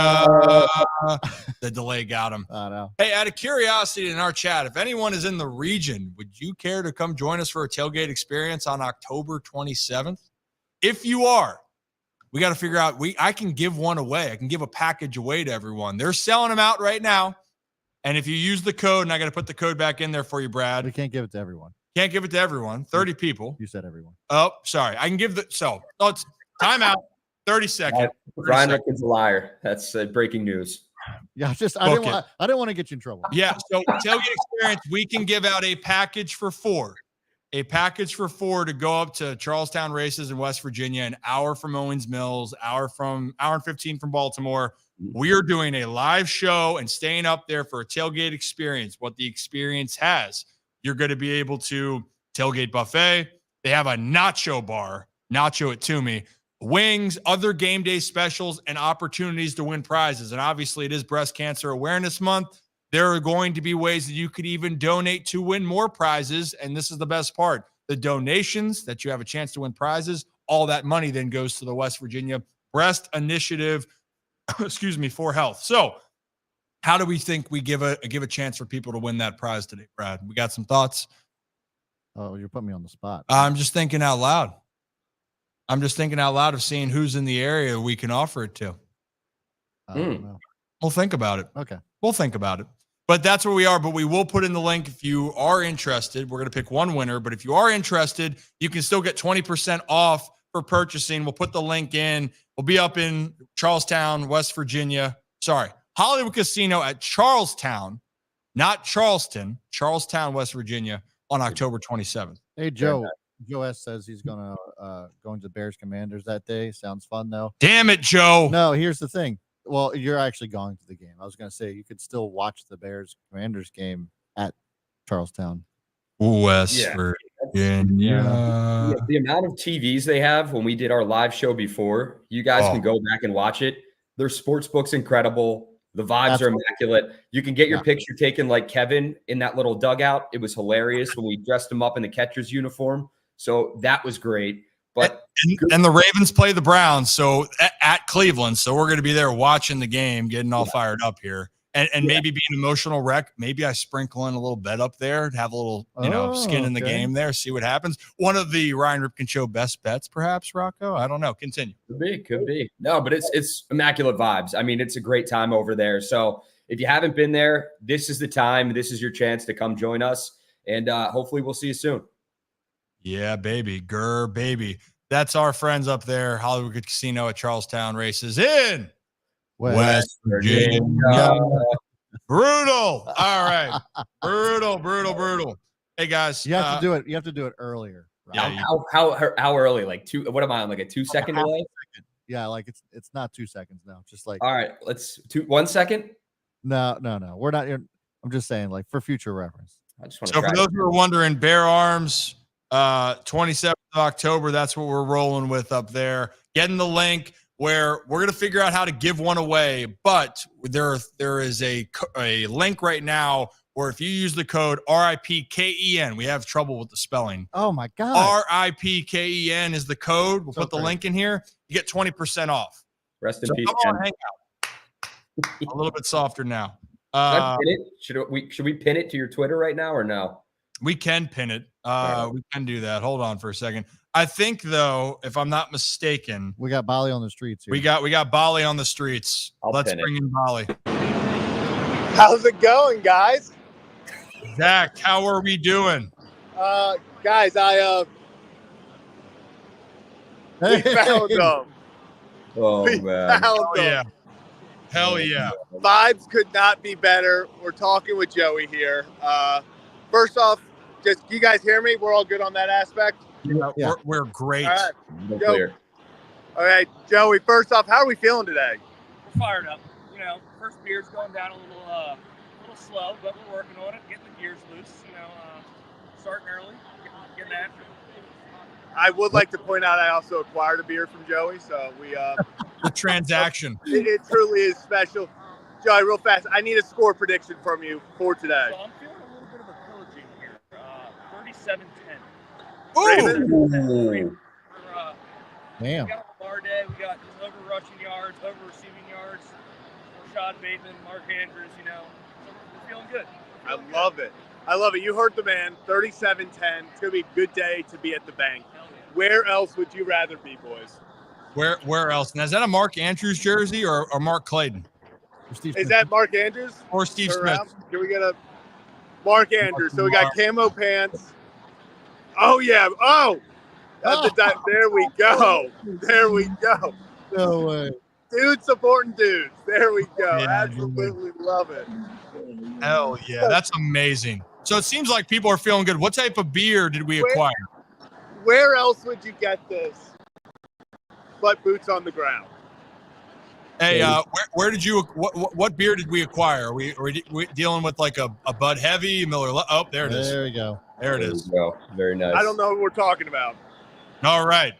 The delay got him. I know. Hey, out of curiosity in our chat, if anyone is in the region, would you care to come join us for a tailgate experience on October 27th? If you are, we got to figure out, I can give one away. I can give a package away to everyone. They're selling them out right now. And if you use the code, and I got to put the code back in there for you, Brad. We can't give it to everyone. Can't give it to everyone. 30 people. You said everyone. Oh, sorry. I can give it's timeout. 30 seconds. Brian Ripken's a liar. That's breaking news. Yeah, I didn't want to get you in trouble. Yeah. So tailgate experience, we can give out a package for 4. A package for 4 to go up to Charlestown Races in West Virginia, an hour from Owens Mills, hour and 15 from Baltimore. We are doing a live show and staying up there for a tailgate experience. What the experience has, you're going to be able to tailgate buffet. They have a nacho bar, nacho it to me, wings, other game day specials, and opportunities to win prizes. And obviously it is Breast Cancer Awareness Month. There are going to be ways that you could even donate to win more prizes. And this is the best part. The donations that you have a chance to win prizes, all that money then goes to the West Virginia Breast Initiative, for health. So how do we think we give a chance for people to win that prize today, Brad? We got some thoughts? Oh, you're putting me on the spot. I'm just thinking out loud. Of seeing who's in the area we can offer it to. I don't know. We'll think about it. Okay. We'll think about it. But that's where we are. But we will put in the link if you are interested. We're going to pick one winner. But if you are interested, you can still get 20% off for purchasing. We'll put the link in. We'll be up in Charlestown, West Virginia. Sorry, Hollywood Casino at Charlestown, not Charleston, Charlestown, West Virginia on October 27th. Hey, Joe. Joe S says he's going to Bears Commanders that day. Sounds fun, though. Damn it, Joe. No, here's the thing. Well, you're actually going to the game. I was going to say you could still watch the Bears Commanders game at Charlestown. West Virginia. The amount of TVs they have when we did our live show before, you guys can go back and watch it. Their sports book's incredible. The vibes are immaculate. You can get your picture taken like Kevin in that little dugout. It was hilarious when we dressed him up in the catcher's uniform. So that was great. But and the Ravens play the Browns, so at Cleveland. So we're going to be there watching the game, getting all fired up here, and maybe be an emotional wreck. Maybe I sprinkle in a little bet up there, have a little skin in the game there, see what happens. One of the Ryan Ripken Show best bets, perhaps, Rocco. I don't know. Continue. Could be. No, but it's immaculate vibes. I mean, it's a great time over there. So if you haven't been there, this is the time. This is your chance to come join us. And hopefully we'll see you soon. Yeah, baby. Grr, baby. That's our friends up there. Hollywood Casino at Charlestown races in West Virginia. Brutal. All right. Brutal. Hey, guys. You have to do it. You have to do it earlier. Right? Yeah, How early? Like what am I on? Like a 2-second delay? Yeah, like it's not 2 seconds now. Just like All right, let's 1 second. no. We're not. I'm just saying, like for future reference. I just want So for those who are wondering, Bear Arms, 27th of October, that's what we're rolling with up there. Getting the link where we're going to figure out how to give one away, but there is a link right now where if you use the code RIPKEN, we have trouble with the spelling. Oh my God. RIPKEN is the code. We'll put the link in here. You get 20% off. Rest in peace. Come on, hang out. A little bit softer now. Should I pin it? Should we pin it to your Twitter right now or no? We can pin it. We can do that. Hold on for a second. I think though, if I'm not mistaken, We got Bali on the streets here. we got Bali on the streets. Let's bring in Bali. How's it going, guys? Zach, how are we doing? Guys, we found them. Oh We man. found Hell them. yeah. Hell yeah. Vibes could not be better. We're talking with Joey here. First off, just you guys hear me? We're all good on that aspect? Yeah. We're great. All right. No clear. All right, Joey, first off, how are we feeling today? We're fired up. You know, first beer's going down a little slow, but we're working on it, getting the gears loose. You know, starting early, getting after it. I would like to point out I also acquired a beer from Joey, so we The transaction. it truly is special. Joey, real fast, I need a score prediction from you for today. So I'm feeling a little bit of a pillaging here. 37-10. Ooh. Damn. We got Lamar Day. We got over rushing yards, over receiving yards. Rashad Bateman, Mark Andrews. You know, so we're feeling good. I love it. I love it. You heard the man. 37-10. It's gonna be a good day to be at the bank. Hell yeah. Where else would you rather be, boys? Where else? Now, is that a Mark Andrews jersey or Mark Clayton Is that Mark Andrews? or Steve Turn Smith? around. Can we get a Mark Andrews? So we got camo pants. Oh yeah. Oh. There we go. There we go. No way. Dudes supporting dudes. There we go. Yeah, Absolutely love it. Hell yeah. That's amazing. So it seems like people are feeling good. What type of beer did we acquire? Where else would you get this but boots on the ground? Hey, where did you? What beer did we acquire? Are we dealing with like a Bud Heavy, Miller? Oh, there it is. There we go. There it is. Go. Very nice. I don't know what we're talking about. All right.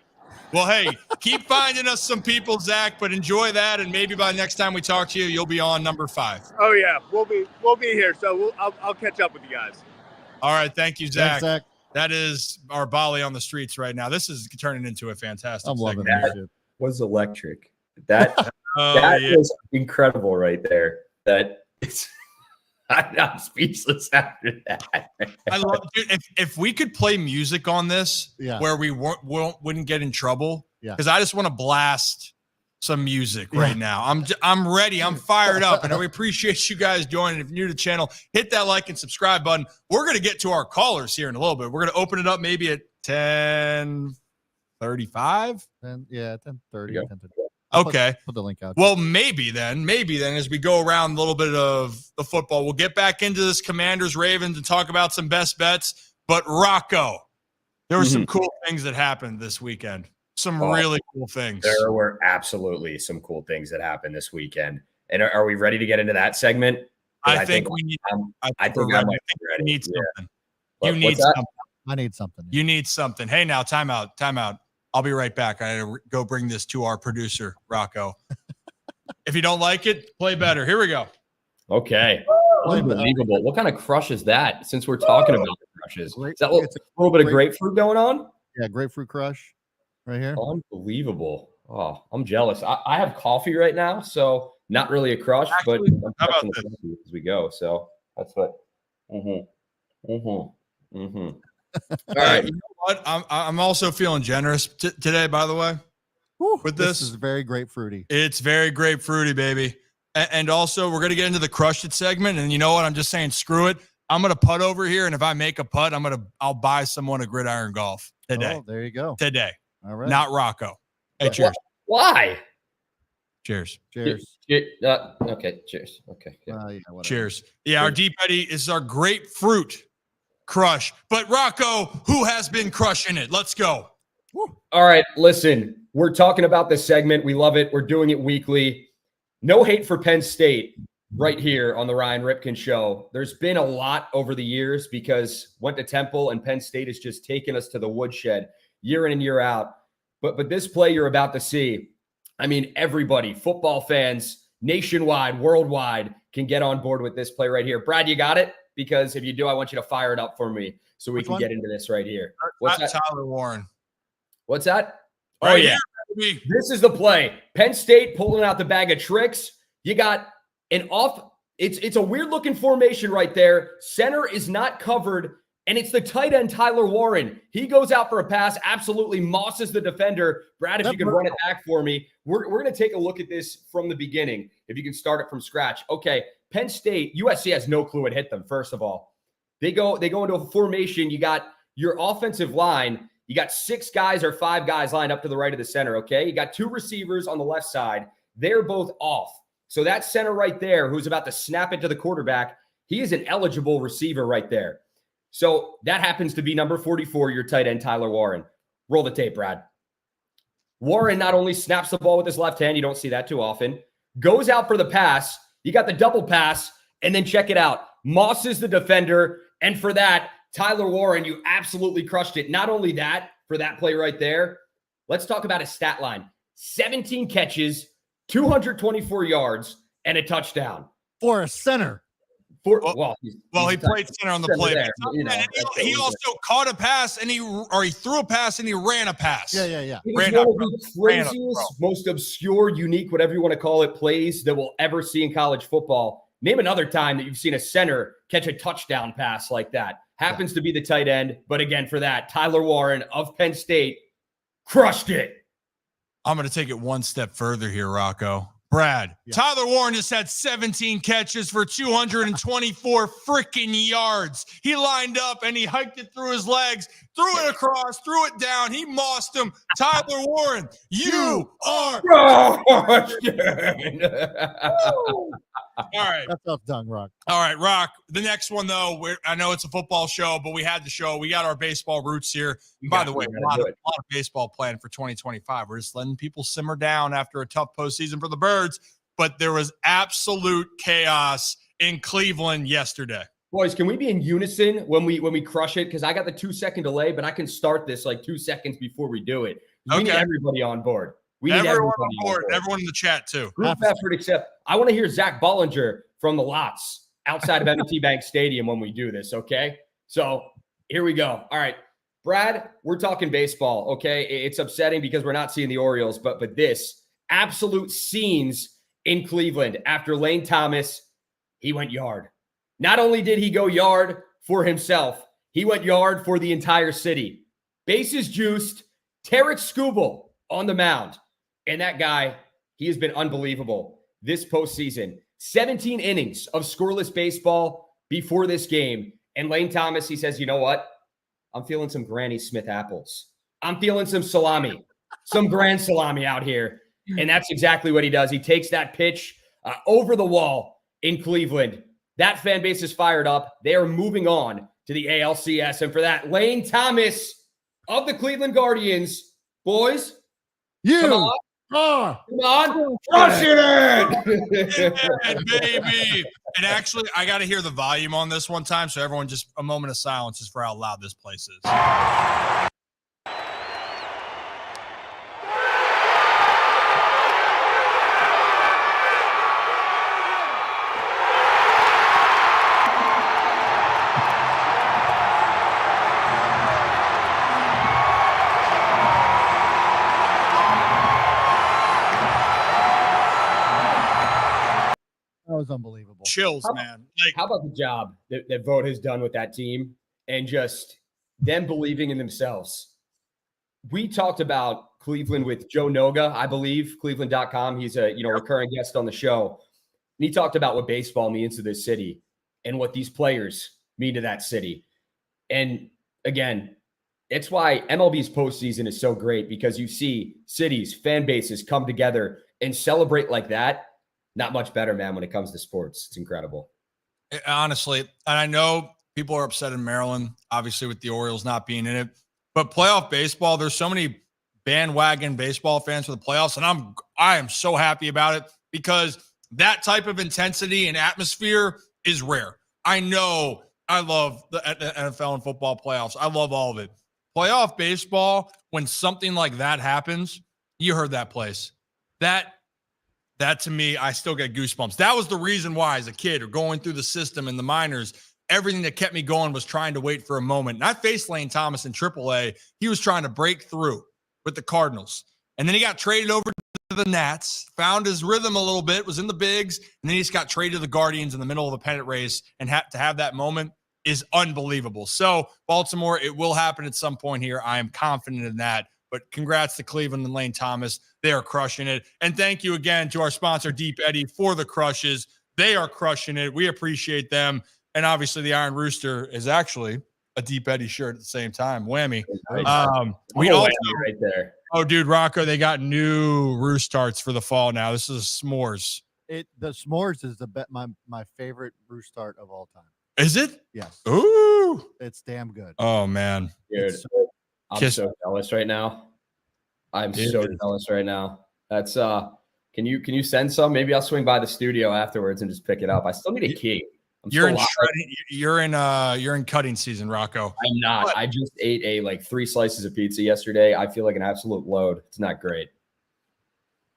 Well, hey, keep finding us some people, Zach, but enjoy that, and maybe by next time we talk to you, you'll be on number 5. Oh yeah, we'll be here. So I'll catch up with you guys. All right, thank you, Zach. Thanks, Zach. That is our Bali on the streets right now. This is turning into a fantastic I'm loving segment. that shit. Was electric. That Oh, that yeah. was incredible right there. I'm speechless after that. I love, dude. If we could play music on this, Yeah. where we wouldn't get in trouble, Yeah. because I just want to blast some music Yeah. right now. I'm ready. I'm fired up, and we appreciate you guys joining. If you're new to the channel, hit that like and subscribe button. We're gonna get to our callers here in a little bit. We're gonna open it up maybe at 10:35. 10:30. Yeah. 10:30. Okay. Put the link out. Well, maybe then, as we go around a little bit of the football, we'll get back into this Commanders Ravens and talk about some best bets. But Rocco, there were some cool things that happened this weekend. Some really cool things. There were absolutely some cool things that happened this weekend. And are we ready to get into that segment? I think we need. I think we I might be ready. need something. But You need what's that? something. I need something. You need something. Hey, now, time out. I'll be right back. I gotta go bring this to our producer, Rocco. If you don't like it, play better. Here we go. Okay. Unbelievable. What kind of crush is that? Since we're talking about the crushes, is that a little bit of grapefruit going on? Yeah, grapefruit crush right here. Unbelievable. Oh, I'm jealous. I have coffee right now, so not really a crush, but I'm how about crushing the coffee as we go. So that's what. All right. You know what? I'm also feeling generous today, by the way. With this is very grapefruity. It's very grapefruity, baby. And also, we're going to get into the Crush It segment. And you know what? I'm just saying, screw it. I'm gonna putt over here, and if I make a putt, I'll buy someone a gridiron golf today. Oh, there you go. Today, All right. not Rocco. Hey, cheers. Why? Cheers. Cheers. Okay. Cheers. Okay. Yeah. Yeah, whatever. Cheers. Yeah, our Deep Eddy is our grapefruit crush. But Rocco, who has been crushing it? Let's go. All right. Listen, we're talking about this segment. We love it. We're doing it weekly. No hate for Penn State right here on the Ryan Ripken Show. There's been a lot over the years because went to Temple and Penn State has just taken us to the woodshed year in and year out. But this play you're about to see, I mean, everybody, football fans, nationwide, worldwide, can get on board with this play right here. Brad, you got it? Because if you do, I want you to fire it up for me so we can get into this right here. What's that? Tyler Warren. What's that? Right Oh, yeah. here, This is the play. Penn State pulling out the bag of tricks. You got an off. It's a weird looking formation right there. Center is not covered. And it's the tight end, Tyler Warren. He goes out for a pass, absolutely mosses the defender. Brad, if you can run it back for me. We're going to take a look at this from the beginning, if you can start it from scratch. Okay, Penn State, USC has no clue it hit them, first of all. They go into a formation. You got your offensive line. You got 6 guys or 5 guys lined up to the right of the center, okay? You got 2 receivers on the left side. They're both off. So that center right there, who's about to snap it to the quarterback, he is an eligible receiver right there. So that happens to be number 44, your tight end, Tyler Warren. Roll the tape, Brad. Warren not only snaps the ball with his left hand, you don't see that too often, goes out for the pass. You got the double pass, and then check it out. Mosses the defender, and for that, Tyler Warren, you absolutely crushed it. Not only that, for that play right there, let's talk about his stat line. 17 catches, 224 yards, and a touchdown. For a center. He played center on the play. There, He also caught a pass and he threw a pass and he ran a pass. Yeah. It was one of the craziest, most obscure, unique, whatever you want to call it, plays that we'll ever see in college football. Name another time that you've seen a center catch a touchdown pass like that. Happens to be the tight end. But again, for that, Tyler Warren of Penn State crushed it. I'm going to take it one step further here, Rocco. Brad, Tyler Warren just had 17 catches for 224 freaking yards. He lined up and he hiked it through his legs, threw it across, threw it down. He mossed him. Tyler Warren, you are all right. That's tough done, Rock. All right, Rock. The next one, though, I know it's a football show, but we had the show. We got our baseball roots here. By the way, a lot of baseball planned for 2025. We're just letting people simmer down after a tough postseason for the Birds, but there was absolute chaos in Cleveland yesterday. Boys, can we be in unison when we crush it? Because I got the 2-second delay, but I can start this like 2 seconds before we do it. We need everybody on board. We need everyone on board. Everyone in the chat, too. Group effort, except I want to hear Zach Bollinger from the lots outside of M&T Bank Stadium when we do this, okay? So here we go. All right, Brad, we're talking baseball, okay? It's upsetting because we're not seeing the Orioles, but this absolute scenes in Cleveland after Lane Thomas, he went yard. Not only did he go yard for himself, he went yard for the entire city. Bases juiced, Tarek Skubal on the mound. And that guy, he has been unbelievable this postseason. 17 innings of scoreless baseball before this game. And Lane Thomas, he says, you know what? I'm feeling some Granny Smith apples. I'm feeling some salami, some grand salami out here. And that's exactly what he does. He takes that pitch over the wall in Cleveland. That fan base is fired up. They are moving on to the ALCS. And for that, Lane Thomas of the Cleveland Guardians, boys, come on, crush it, baby. And actually, I got to hear the volume on this one time. So everyone, just a moment of silence is for how loud this place is. That was unbelievable. Chills, man. How about the job that Vogt has done with that team and just them believing in themselves? We talked about Cleveland with Joe Noga, I believe, Cleveland.com. He's a recurring guest on the show. And he talked about what baseball means to this city and what these players mean to that city. And again, it's why MLB's postseason is so great, because you see cities, fan bases come together and celebrate like that. Not much better, man, when it comes to sports. It's incredible. Honestly, and I know people are upset in Maryland, obviously with the Orioles not being in it, but playoff baseball, there's so many bandwagon baseball fans for the playoffs, and I am so happy about it, because that type of intensity and atmosphere is rare. I know I love the NFL and football playoffs. I love all of it. Playoff baseball, when something like that happens, you heard that place. That to me, I still get goosebumps. That was the reason why, as a kid or going through the system in the minors, everything that kept me going was trying to wait for a moment. And I faced Lane Thomas in AAA. He was trying to break through with the Cardinals. And then he got traded over to the Nats, found his rhythm a little bit, was in the bigs, and then he just got traded to the Guardians in the middle of a pennant race, and to have that moment is unbelievable. So Baltimore, it will happen at some point here. I am confident in that. But congrats to Cleveland and Lane Thomas. They are crushing it. And thank you again to our sponsor, Deep Eddy, for the crushes. They are crushing it. We appreciate them. And obviously the Iron Rooster is actually a Deep Eddy shirt at the same time. Whammy. We also right there. Oh, dude, Rocco, they got new roost tarts for the fall now. This is s'mores. The s'mores is my favorite roost tart of all time. Is it? Yes. Ooh. It's damn good. Oh, man. Dude, I'm so jealous right now. I'm so jealous right now. That's can you send some? Maybe I'll swing by the studio afterwards and just pick it up. I still need a key. You're in cutting season, Rocco. I'm not. What? I just ate 3 slices of pizza yesterday. I feel like an absolute load. It's not great.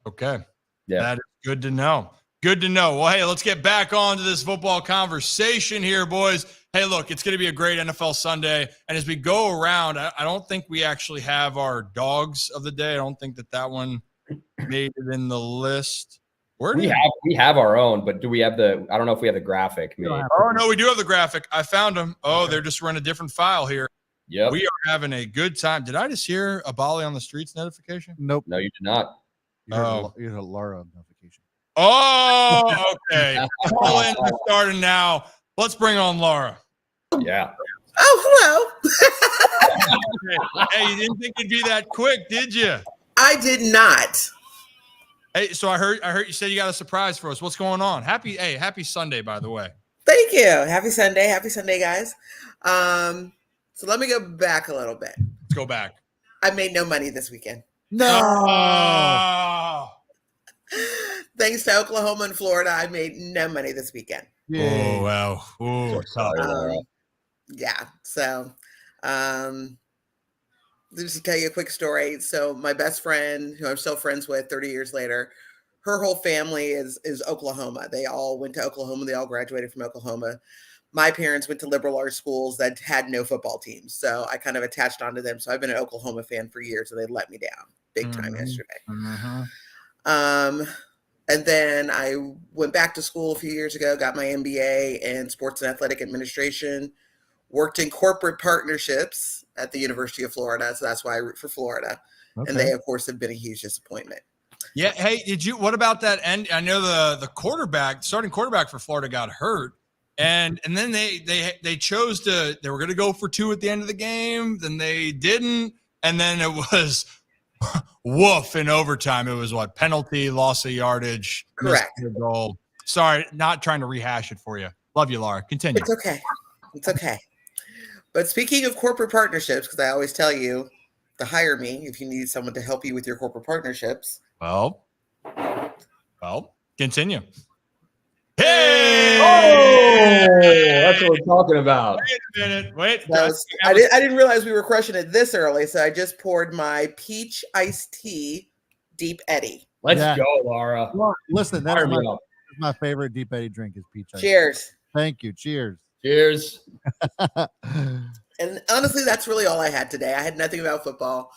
Okay. Yeah. That is good to know. Good to know. Well, hey, let's get back on to this football conversation here, boys. Hey, look, it's going to be a great NFL Sunday. And as we go around, I don't think we actually have our dogs of the day. I don't think that one made it in the list. We have our own, but do we have I don't know if we have the graphic. Maybe. Oh, no, we do have the graphic. I found them. Oh, okay. They're just running a different file here. Yep. We are having a good time. Did I just hear a Bali on the streets notification? Nope. No, you did not. You heard a Laura notification. Oh, okay. Call-ins are starting now. Let's bring on Laura. Yeah. Oh, hello. Hey, you didn't think it'd be that quick, did you? I did not. Hey, so I heard you said you got a surprise for us. What's going on? Happy Sunday, by the way. Thank you. Happy Sunday. Happy Sunday, guys. So let me go back a little bit. Let's go back. I made no money this weekend. No. Thanks to Oklahoma and Florida, I made no money this weekend. Oh, wow. Oh, yeah. So, just to tell you a quick story. So my best friend, who I'm still friends with 30 years later, her whole family is Oklahoma. They all went to Oklahoma. They all graduated from Oklahoma. My parents went to liberal arts schools that had no football teams. So I kind of attached onto them. So I've been an Oklahoma fan for years, and they let me down big time yesterday. And then I went back to school a few years ago, got my MBA in sports and athletic administration, worked in corporate partnerships at the University of Florida. So that's why I root for Florida. Okay. And they, of course, have been a huge disappointment. Yeah. Hey, what about that end? I know the starting quarterback for Florida got hurt. And then they chose they were going to go for 2 at the end of the game. Then they didn't. And then it was woof in overtime. It was penalty, loss of yardage. Correct. Goal. Sorry, not trying to rehash it for you. Love you, Laura. Continue. It's okay. It's okay. But speaking of corporate partnerships, because I always tell you to hire me if you need someone to help you with your corporate partnerships. Well, continue. Hey! Oh, that's what we're talking about. Wait a minute. I didn't realize we were crushing it this early, so I just poured my peach iced tea Deep Eddy. Let's go, Laura. Listen, that's my favorite Deep Eddy drink is peach iced tea. Cheers. Thank you. Cheers. Cheers. And honestly, that's really all I had today. I had nothing about football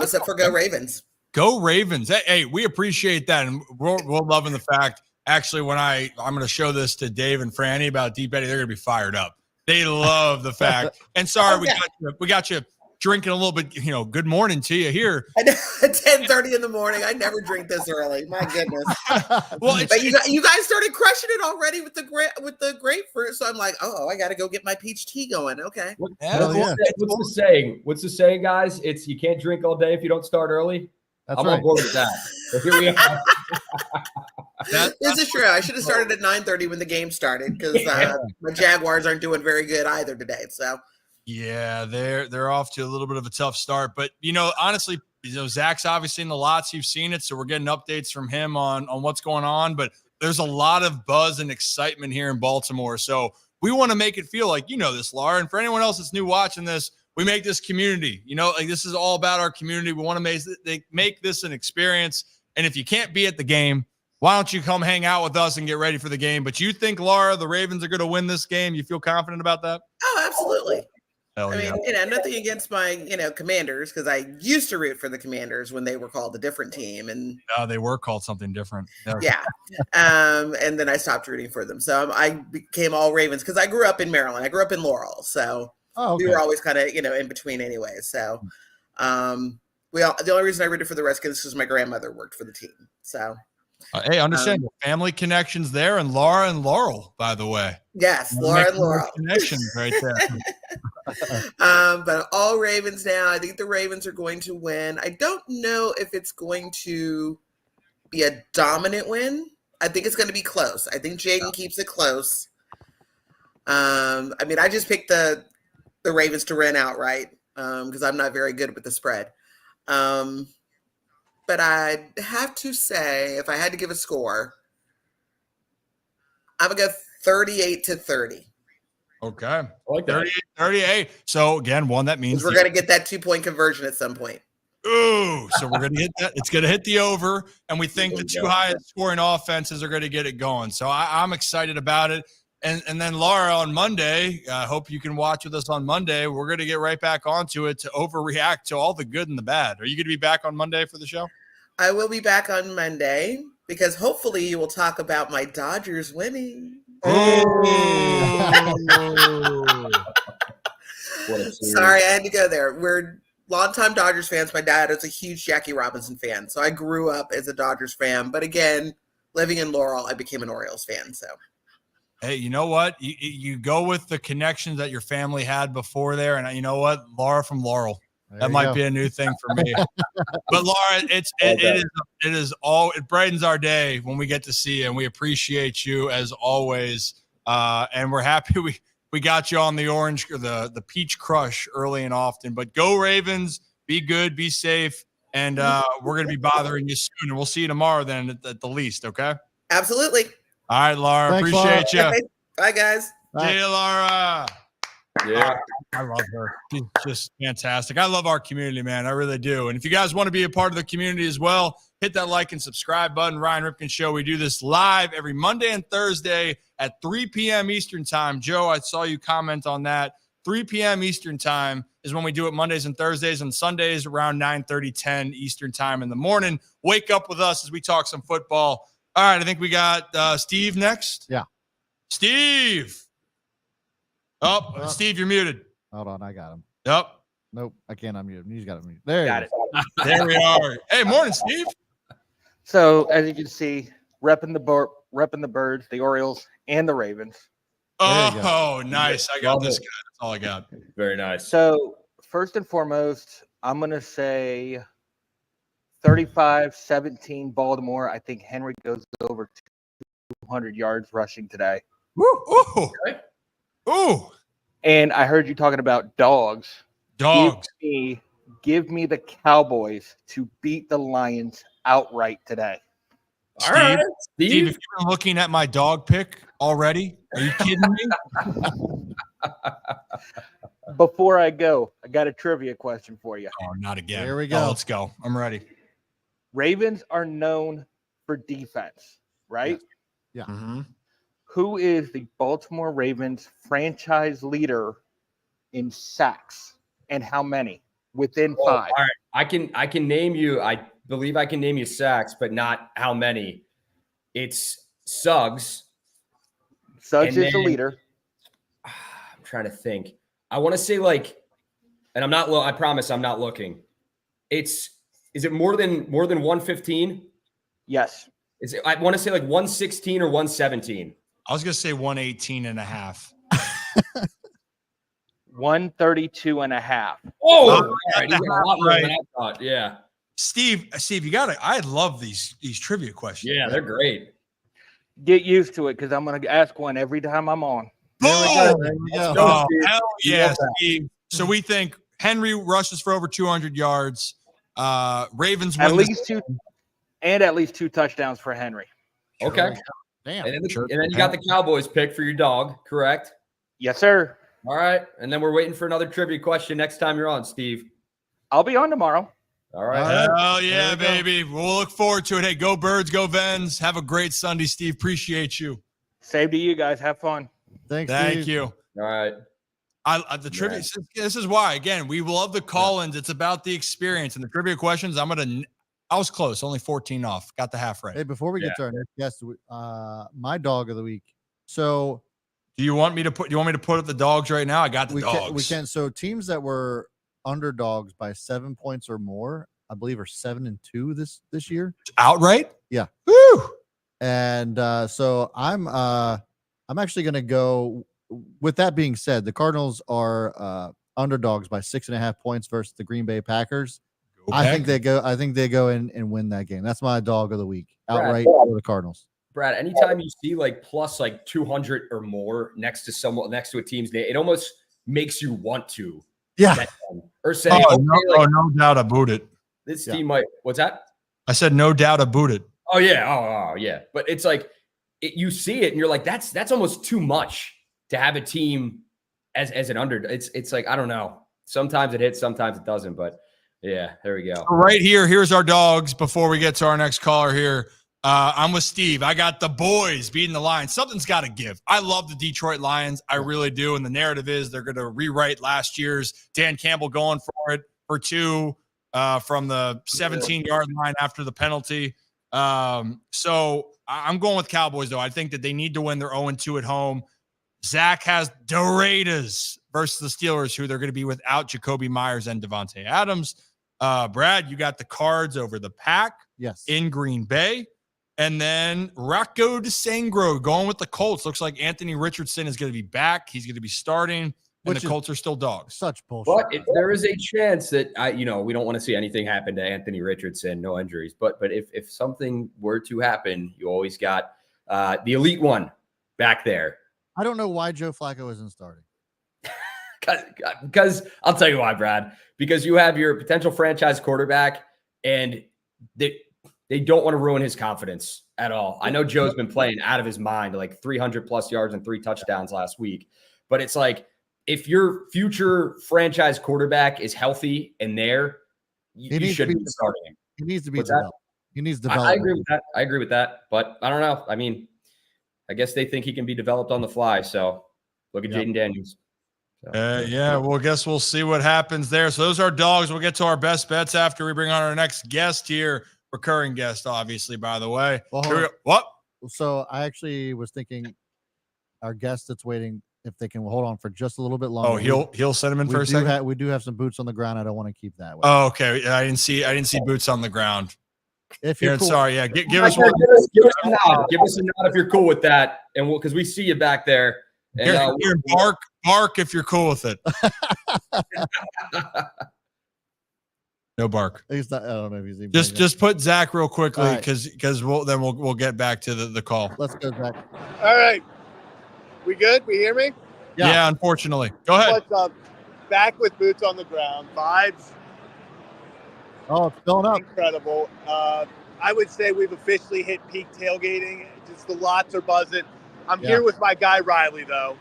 except for Go Ravens. Go Ravens. Hey, we appreciate that. And we're loving the fact. Actually, when I'm going to show this to Dave and Franny about Deep Eddy, they're going to be fired up. They love the fact. And sorry, we got you drinking a little bit, good morning to you here. I know, at 10:30 in the morning. I never drink this early. My goodness. Well, But you guys started crushing it already with the grapefruit. So I'm like, oh, I got to go get my peach tea going. Okay. What's the saying? What's the saying, guys? It's you can't drink all day if you don't start early. That's I'm right. on board with that. So here we are. This is true. I should have started at 9:30 when the game started because the Jaguars aren't doing very good either today. So yeah, they're off to a little bit of a tough start. But honestly, Zach's obviously in the lots. You've seen it, so we're getting updates from him on what's going on. But there's a lot of buzz and excitement here in Baltimore. So we want to make it feel like this, Laura. And for anyone else that's new watching this, we make this community. This is all about our community. We want to make this an experience. And if you can't be at the game, why don't you come hang out with us and get ready for the game? But you think, Laura, the Ravens are going to win this game? You feel confident about that? Oh, absolutely. Hell I yeah. mean, nothing against my, Commanders, because I used to root for the Commanders when they were called a different team, and they were called something different. yeah. And then I stopped rooting for them, so I became all Ravens because I grew up in Maryland. I grew up in Laurel, so we were always kind of in between anyway. So, the only reason I rooted for the Redskins is because my grandmother worked for the team. So. Hey, understand the family connections there, and Laura and Laurel, by the way. Yes, Laura and Laurel. Connections right there. But all Ravens now. I think the Ravens are going to win. I don't know if it's going to be a dominant win. I think it's going to be close. I think Jayden keeps it close. I just picked the Ravens to win outright because I'm not very good with the spread. But I'd have to say, if I had to give a score, I'm going to go 38-30. Okay. I like 38. So, again, that means we're going to get that 2-point conversion at some point. Ooh, so we're going to hit that. It's going to hit the over, and we think the two highest scoring offenses are going to get it going. So I'm excited about it. And then, Laura, on Monday, I hope you can watch with us on Monday. We're going to get right back onto it to overreact to all the good and the bad. Are you going to be back on Monday for the show? I will be back on Monday because hopefully you will talk about my Dodgers winning. Sorry, I had to go there. We're longtime Dodgers fans. My dad is a huge Jackie Robinson fan, so I grew up as a Dodgers fan. But again, living in Laurel, I became an Orioles fan. So. Hey, you know what? You go with the connections that your family had before there. And you know what? Laura from Laurel. That might be a new thing for me. But Laura, it brightens our day when we get to see you, and we appreciate you as always. And we're happy we got you on the orange or the peach crush early and often. But go Ravens, be good, be safe, and we're gonna be bothering you soon. And we'll see you tomorrow then at the least, okay? Absolutely. All right, Laura. Thanks, appreciate Laura. you. Bye, guys. See you, Laura. Yeah. I love her. She's just fantastic. I love our community, man. I really do. And if you guys want to be a part of the community as well, hit that like and subscribe button. Ryan Ripken Show. We do this live every Monday and Thursday at 3 p.m. Eastern time. Joe, I saw you comment on that. 3 p.m. Eastern time is when we do it Mondays and Thursdays, and Sundays around 9:30, 10 Eastern time in the morning. Wake up with us as we talk some football. All right, I think we got Steve next. Yeah. Steve. Oh, Steve, you're muted. Hold on, I got him. Yep. Nope, I can't unmute him. He's got to mute. There Got it. There we are. Hey, morning, Steve. So as you can see, repping the Birds, the Orioles, and the Ravens. Oh, nice. I got Love this it. guy. That's all I got. Very nice. So first and foremost, I'm going to say 35-17 Baltimore. I think Henry goes over 200 yards rushing today. Ooh. Ooh. And I heard you talking about dogs. Dogs. Give me the Cowboys to beat the Lions outright today. All right, Steve, if you've been looking at my dog pick already, are you kidding me? Before I go, I got a trivia question for you. Oh, not again. Here we go. Oh, let's go. I'm ready. Ravens are known for defense, right? Yeah. Mm-hmm. Who is the Baltimore Ravens franchise leader in sacks, and how many? Within 5. All right. I can name you. I believe I can name you sacks, but not how many. It's Suggs. Suggs is the leader. I'm trying to think. I want to say like and I'm not. I promise I'm not looking. Is it more than 115? Yes. Is it? I want to say like 116 or 117. I was gonna say 118.5. 132.5. Oh, Oh, all right. You got a lot more than I thought. Yeah. Steve, you got it. I love these trivia questions. Yeah, they're great. Get used to it because I'm going to ask one every time I'm on. There we go. There we go. Oh, hell yeah, Steve. So we think Henry rushes for over 200 yards. Ravens win At least two touchdowns for Henry. Okay. Damn. And then you got the Cowboys pick for your dog, correct? Yes, sir. All right. And then we're waiting for another trivia question next time you're on, Steve. I'll be on tomorrow. All right. Hell yeah, baby. We'll look forward to it. Hey, go Birds, go Vens. Have a great Sunday, Steve. Appreciate you. Same to you guys. Have fun. Thank Thank you. All right. The trivia. This is why. Again, we love the call-ins. It's about the experience and the trivia questions. I was close, only 14 off. Got the half right. Hey, before we get to our next guest, my dog of the week. So, do you want me to put up the dogs right now? I got the dogs. We can. So teams that were underdogs by 7 points or more, I believe, are 7-2 this year. Outright? Yeah. Woo! And so I'm actually going to go. With that being said, the Cardinals are underdogs by 6.5 points versus the Green Bay Packers. I think they go in and win that game. That's my dog of the week outright for the Cardinals. Brad, anytime you see like plus like 200 or more next to a team's name, it almost makes you want to. Yeah. Or say, no doubt about it. This team might. What's that? I said no doubt about it. Oh yeah. Oh yeah. But it's like you see it and you're like, that's almost too much to have a team as an underdog. It's like, I don't know. Sometimes it hits, sometimes it doesn't. But yeah, there we go. Right here's our dogs before we get to our next caller here. I'm with Steve. I got the boys beating the Lions. Something's got to give. I love the Detroit Lions. I really do. And the narrative is they're going to rewrite last year's Dan Campbell going for it for 2 from the 17-yard line after the penalty. So I'm going with Cowboys, though. I think that they need to win. They're 0-2 at home. Zach has the Raiders versus the Steelers, who they're going to be without Jacoby Myers and Devontae Adams. Brad, you got the Cards over the Pack in Green Bay. And then Rocco DeSangro going with the Colts. Looks like Anthony Richardson is going to be back. He's going to be starting, and the Colts are still dogs. Such bullshit. But there is a chance that we don't want to see anything happen to Anthony Richardson, no injuries. But if something were to happen, you always got the elite one back there. I don't know why Joe Flacco isn't starting. Because I'll tell you why, Brad. Because you have your potential franchise quarterback, and they don't want to ruin his confidence at all. I know Joe's been playing out of his mind, like 300 plus yards and 3 touchdowns last week. But it's like, if your future franchise quarterback is healthy and there, you should be starting him. He needs to be developed. He needs development. I agree with that. But I don't know. I mean, I guess they think he can be developed on the fly. So look at Jayden Daniels. Yeah, well, I guess we'll see what happens there. So those are dogs. We'll get to our best bets after we bring on our next guest here. Recurring guest, obviously, by the way. What? So I actually was thinking our guest that's waiting, if they can hold on for just a little bit longer. Oh, he'll send him in for a second. We do have some boots on the ground. I don't want to keep that way. Oh, okay. I didn't see boots on the ground. If you're cool. Sorry, yeah. Give us one. Give us a nod. Give us a nod if you're cool with that, and because we see you back there. And, here, bark if you're cool with it. No bark. He's not. I don't know if he's even. Just put Zach real quickly because we'll get back to the call. Let's go, Zach. All right, we good? We hear me? Yeah, unfortunately. Go ahead. What's up? Back with boots on the ground. Vibes. Oh, it's going up. Incredible. I would say we've officially hit peak tailgating. Just the lots are buzzing. I'm here with my guy Riley, though.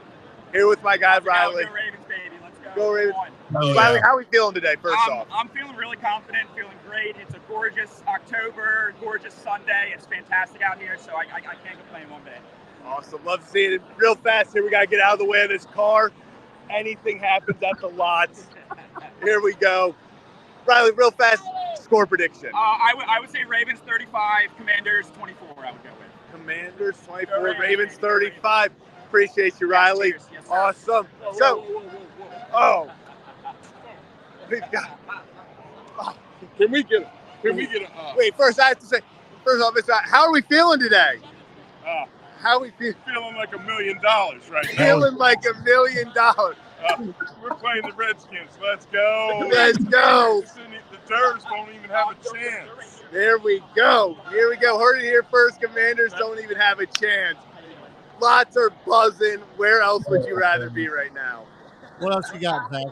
Here with my guy Riley. Go Ravens, baby. Let's go. Go Ravens. Riley, how are we feeling today, first off? I'm feeling really confident, feeling great. It's a gorgeous October, gorgeous Sunday. It's fantastic out here, so I can't complain one bit. Awesome. Love to see it. Real fast here, we got to get out of the way of this car. Anything happens at the lots. Here we go. Riley, real fast, score prediction. I would say Ravens 35, Commanders 24, I would go with. Commanders 24, Ravens 35. Appreciate you, Riley. Yes, awesome. Whoa. Can we get a wait, first I have to say, first off, how are we feeling today? How are we feeling like $1 million right now. Feeling like $1 million. We're playing the Redskins. Let's go. Let's go. The Terps don't even have a chance. There we go. Here we go. Heard it here first. Commanders don't even have a chance. Lots are buzzing. Where else would you rather be right now? What else you got, Zach?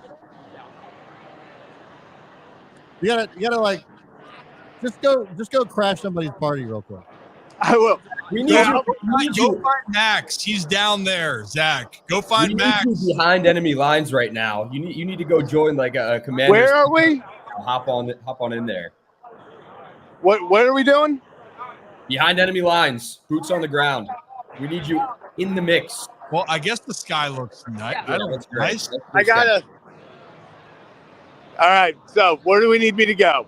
You gotta like just go crash somebody's party real quick. I will. Go find Max. He's down there, Zach. Go find Max. Behind enemy lines right now. You need to go join like a commander. Where are we? Hop on in there. What are we doing? Behind enemy lines, boots on the ground. We need you in the mix. Well, I guess the sky looks nice. Yeah, that's great. Nice. I gotta. All right. So where do we need me to go?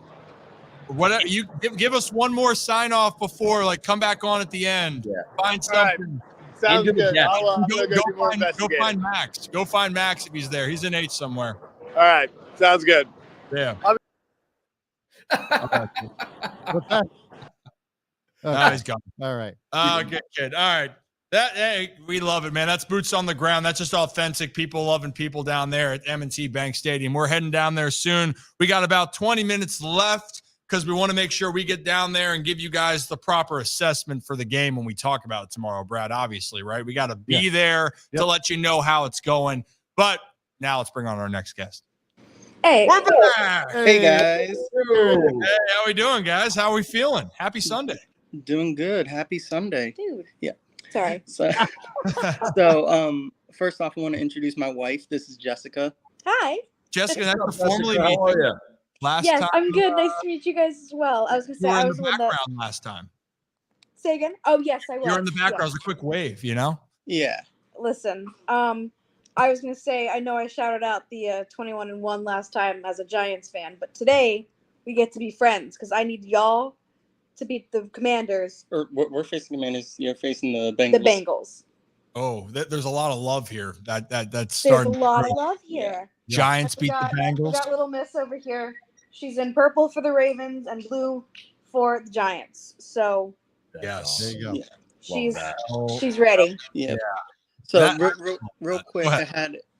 What you give us one more sign off before, like come back on at the end. Yeah. Find something. Right. Sounds good. I'll Go find Max. Go find Max if he's there. He's in H somewhere. All right. Sounds good. Yeah. What's that? He's gone. All right. Good. All right. Hey, we love it, man. That's boots on the ground. That's just authentic people loving people down there at M&T Bank Stadium. We're heading down there soon. We got about 20 minutes left because we want to make sure we get down there and give you guys the proper assessment for the game when we talk about it tomorrow, Brad, obviously, right? We got to be there to let you know how it's going. But now let's bring on our next guest. Hey. We're back. Hey, guys. Hey, how we doing, guys? How are we feeling? Happy Sunday. Doing good. Happy Sunday. Dude. Yeah. Sorry. So, first off, I want to introduce my wife. This is Jessica. Hi. Jessica, that's to formally meet you. Last yes, time, I'm good. Nice to meet you guys as well. I was going to say, I was in the background last time. Say again? Oh, yes, I was. You were in the background. It was a quick wave, you know? Yeah. Listen, I was going to say, I know I shouted out the 21-1 last time as a Giants fan, but today we get to be friends because I need y'all to beat the Commanders. We're facing Commanders. You're facing the Bengals. The Bengals. Oh, there's a lot of love here. That's There's starting. a lot of love here. Giants beat the Bengals. We got little Miss over here. She's in purple for the Ravens and blue for the Giants. So yes, there you go. Yeah. She's ready. Yeah. So real quick, I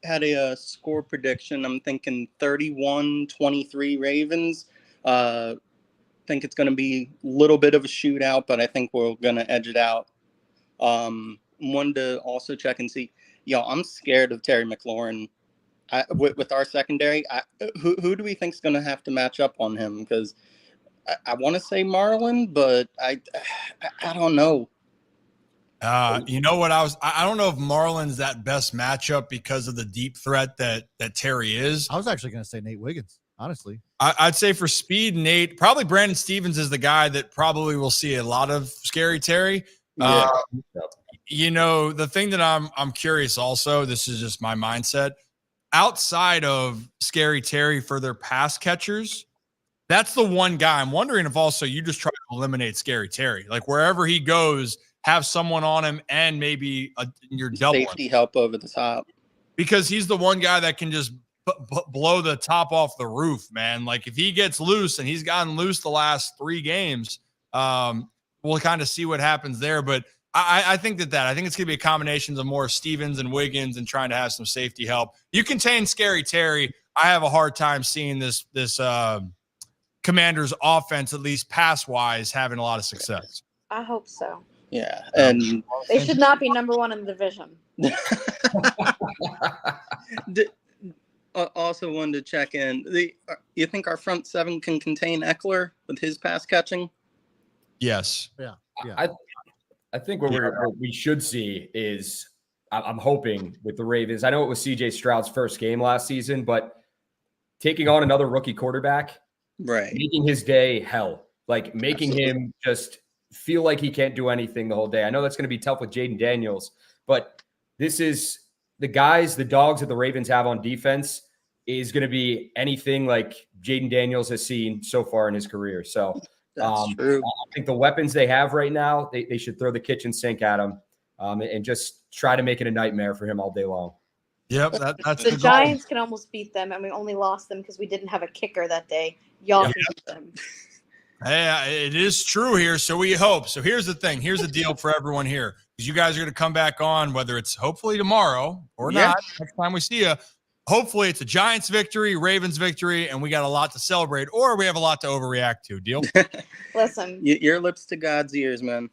had a score prediction. I'm thinking 31-23 Ravens. Think it's going to be a little bit of a shootout, but I think we're going to edge it out. Wanted to also check and see. I'm scared of Terry McLaurin. With our secondary, who do we think is going to have to match up on him? Because I want to say Marlon, but I don't know. You know what I don't know if Marlon's that best matchup because of the deep threat that Terry is. I was actually going to say Nate Wiggins, honestly. I'd say for speed, Nate, probably Brandon Stevens is the guy that probably will see a lot of scary Terry. Yeah. The thing that I'm curious also, this is just my mindset. Outside of Scary Terry for their pass catchers, that's the one guy. I'm wondering if also you just try to eliminate Scary Terry. Like wherever he goes, have someone on him and maybe your double safety help over the top. Because he's the one guy that can just blow the top off the roof, man. Like if he gets loose, and he's gotten loose the last 3 games, we'll kind of see what happens there. But I think I think it's going to be a combination of more Stevens and Wiggins and trying to have some safety help. You contain Scary Terry. I have a hard time seeing this Commanders offense, at least pass wise, having a lot of success. I hope so. Yeah, and they should not be number 1 in the division. Also wanted to check in. You think our front 7 can contain Eckler with his pass catching? Yes. Yeah. I think what we should see is, I'm hoping with the Ravens, I know it was CJ Stroud's first game last season, but taking on another rookie quarterback, right, making his day hell, like making him just feel like he can't do anything the whole day. I know that's going to be tough with Jayden Daniels, but this is the dogs that the Ravens have on defense is going to be anything like Jayden Daniels has seen so far in his career. So that's true. I think the weapons they have right now, they should throw the kitchen sink at him and just try to make it a nightmare for him all day long. Yep, that's The the goal. Giants can almost beat them, and we only lost them because we didn't have a kicker that day. Y'all Yeah. can beat them. Hey, it is true here, so we hope. So here's the thing. Here's the deal for everyone here. Because you guys are going to come back on, whether it's hopefully tomorrow or not, next time we see you. Hopefully it's a Giants victory, Ravens victory, and we got a lot to celebrate, or we have a lot to overreact to. Deal? Listen. Your lips to God's ears, man.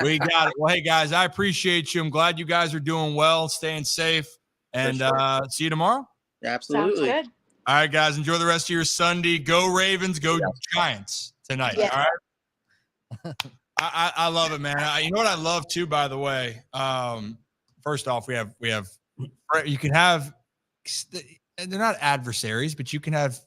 We got it. Well, hey, guys, I appreciate you. I'm glad you guys are doing well, staying safe, and see you tomorrow. Absolutely. Sounds good. All right, guys, enjoy the rest of your Sunday. Go Ravens, go Giants tonight. Yeah. All right. I love it, man. You know what I love too, by the way. First off, we have you can have, they're not adversaries, but you can have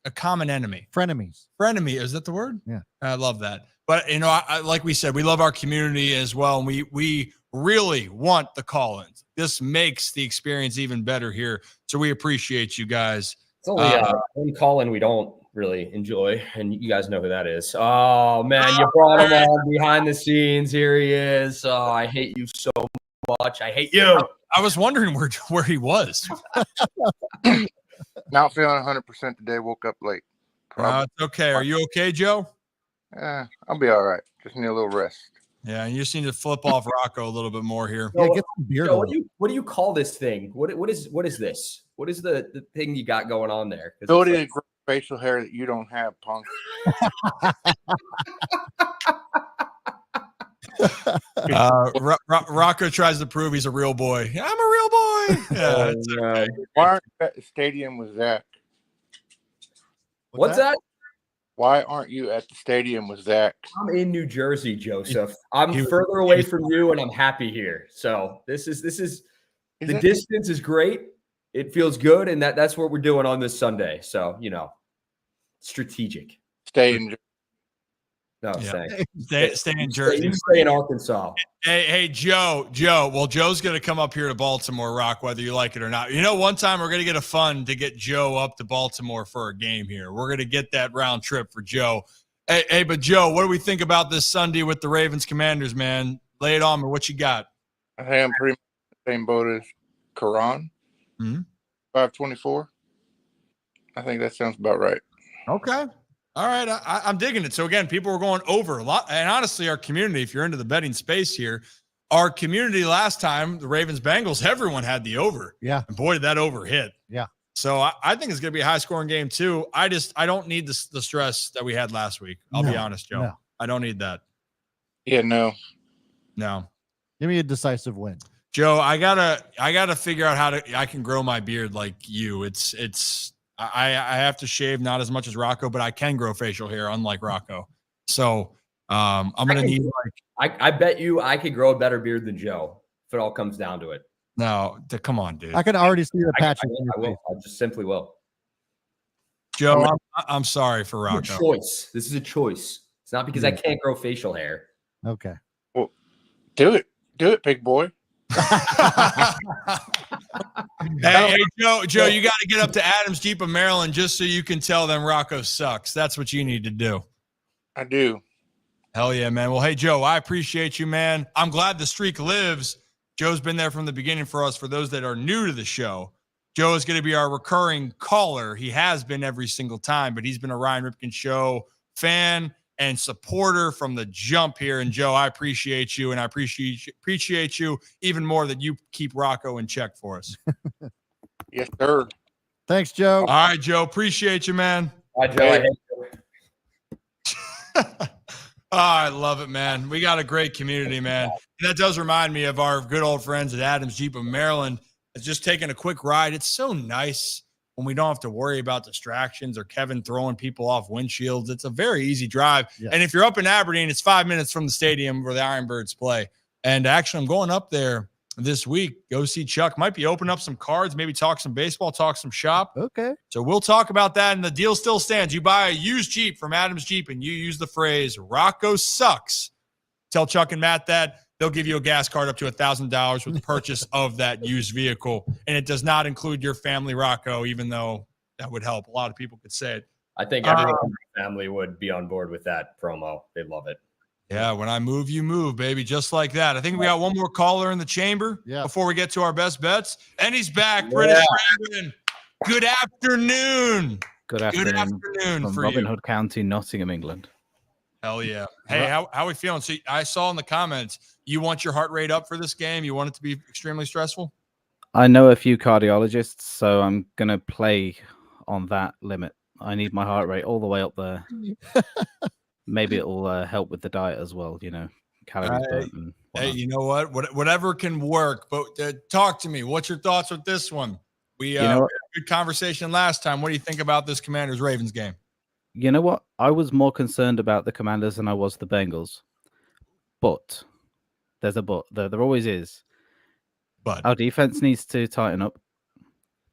a common enemy. Frenemies. Frenemy, is that the word? Yeah. I love that. But you know, I like we said, we love our community as well, and we really want the call-ins. This makes the experience even better here. So we appreciate you guys. It's only one call-in we don't really enjoy, and you guys know who that is. Oh man, you brought him on behind the scenes. Here he is. Oh, I hate you so much. I hate you. I was wondering where he was. Not feeling 100% today. Woke up late. It's okay. Are you okay, Joe? I'll be all right. Just need a little rest. Yeah, and you just need to flip off Rocco a little bit more here. Yeah, get some beard So oil. what do you call this thing? What is this? What is the thing you got going on there? Ability to grow facial hair that you don't have, punk. Rocco tries to prove he's a real boy. I'm a real boy. Yeah, it's okay. Why aren't you at the stadium with Zach? What's that? Why aren't you at the stadium with Zach? I'm in New Jersey, Joseph. I'm further away from you, and I'm happy here. So this is the distance is great. It feels good, and that's what we're doing on this Sunday. So strategic. Stay in. No, Stay in Jersey. You stay in Arkansas. Hey, Joe. Well, Joe's going to come up here to Baltimore, Rock, whether you like it or not. You know, one time we're going to get a fund to get Joe up to Baltimore for a game here. We're going to get that round trip for Joe. Hey, but Joe, what do we think about this Sunday with the Ravens Commanders, man? Lay it on me. What you got? I think I'm pretty much the same boat as Karan. 524. I think that sounds about right. Okay. All right, I'm digging it. So again, people were going over a lot, and honestly, our community, if you're into the betting space here, our community last time, the Ravens Bengals, everyone had the over. Yeah, and boy, did that over hit. Yeah. So I think it's going to be a high scoring game too. I don't need the stress that we had last week. I'll be honest, Joe. No. I don't need that. Yeah, no. Give me a decisive win. Joe, I gotta figure out how I can grow my beard like you. I have to shave not as much as Rocco, but I can grow facial hair, unlike Rocco. So I'm gonna need I bet you I could grow a better beard than Joe if it all comes down to it. No, come on, dude. I can already see the patches. I will. I just simply will. Joe, I'm sorry for Rocco. It's a choice. This is a choice. It's not because I can't grow facial hair. Okay. Well, do it, big boy. Hey, Joe, you got to get up to Adams Jeep of Maryland just so you can tell them Rocco sucks. That's what you need to do. I do. Hell yeah, man. Well, hey, Joe, I appreciate you, man. I'm glad the streak lives. Joe's been there from the beginning for us. For those that are new to the show, Joe is going to be our recurring caller. He has been every single time, but he's been a Ryan Ripken Show fan and supporter from the jump here. And Joe, I appreciate you, and I appreciate you even more that you keep Rocco in check for us. Yes, sir. Thanks, Joe. All right, Joe. Appreciate you, man. Bye, Joe. I hate you. I love it, man. We got a great community, man. And that does remind me of our good old friends at Adams Jeep of Maryland. It's just taking a quick ride. It's so nice when we don't have to worry about distractions or Kevin throwing people off windshields. It's a very easy drive. Yeah. And if you're up in Aberdeen, it's 5 minutes from the stadium where the Ironbirds play. And actually, I'm going up there this week. Go see Chuck. Might be open up some cards, maybe talk some baseball, talk some shop. Okay. So we'll talk about that, and the deal still stands. You buy a used Jeep from Adams Jeep, and you use the phrase Rocco sucks. Tell Chuck and Matt that. They'll give you a gas card up to $1,000 with the purchase of that used vehicle. And it does not include your family, Rocco, even though that would help. A lot of people could say it. I think everyone in my family would be on board with that promo. They love it. Yeah, when I move, you move, baby, just like that. I think we got one more caller in the chamber before we get to our best bets. And he's back, British Raven. Good afternoon. Good afternoon from for Robin you. Hood County, Nottingham, England. Hell yeah. Hey, how are we feeling? So I saw in the comments, you want your heart rate up for this game? You want it to be extremely stressful? I know a few cardiologists, so I'm going to play on that limit. I need my heart rate all the way up there. Maybe it'll help with the diet as well, calories burnt. And hey, you know what? Whatever can work. But talk to me. What's your thoughts with this one? We had a good conversation last time. What do you think about this Commanders-Ravens game? You know what? I was more concerned about the Commanders than I was the Bengals. But there's a but. There always is. But our defense needs to tighten up.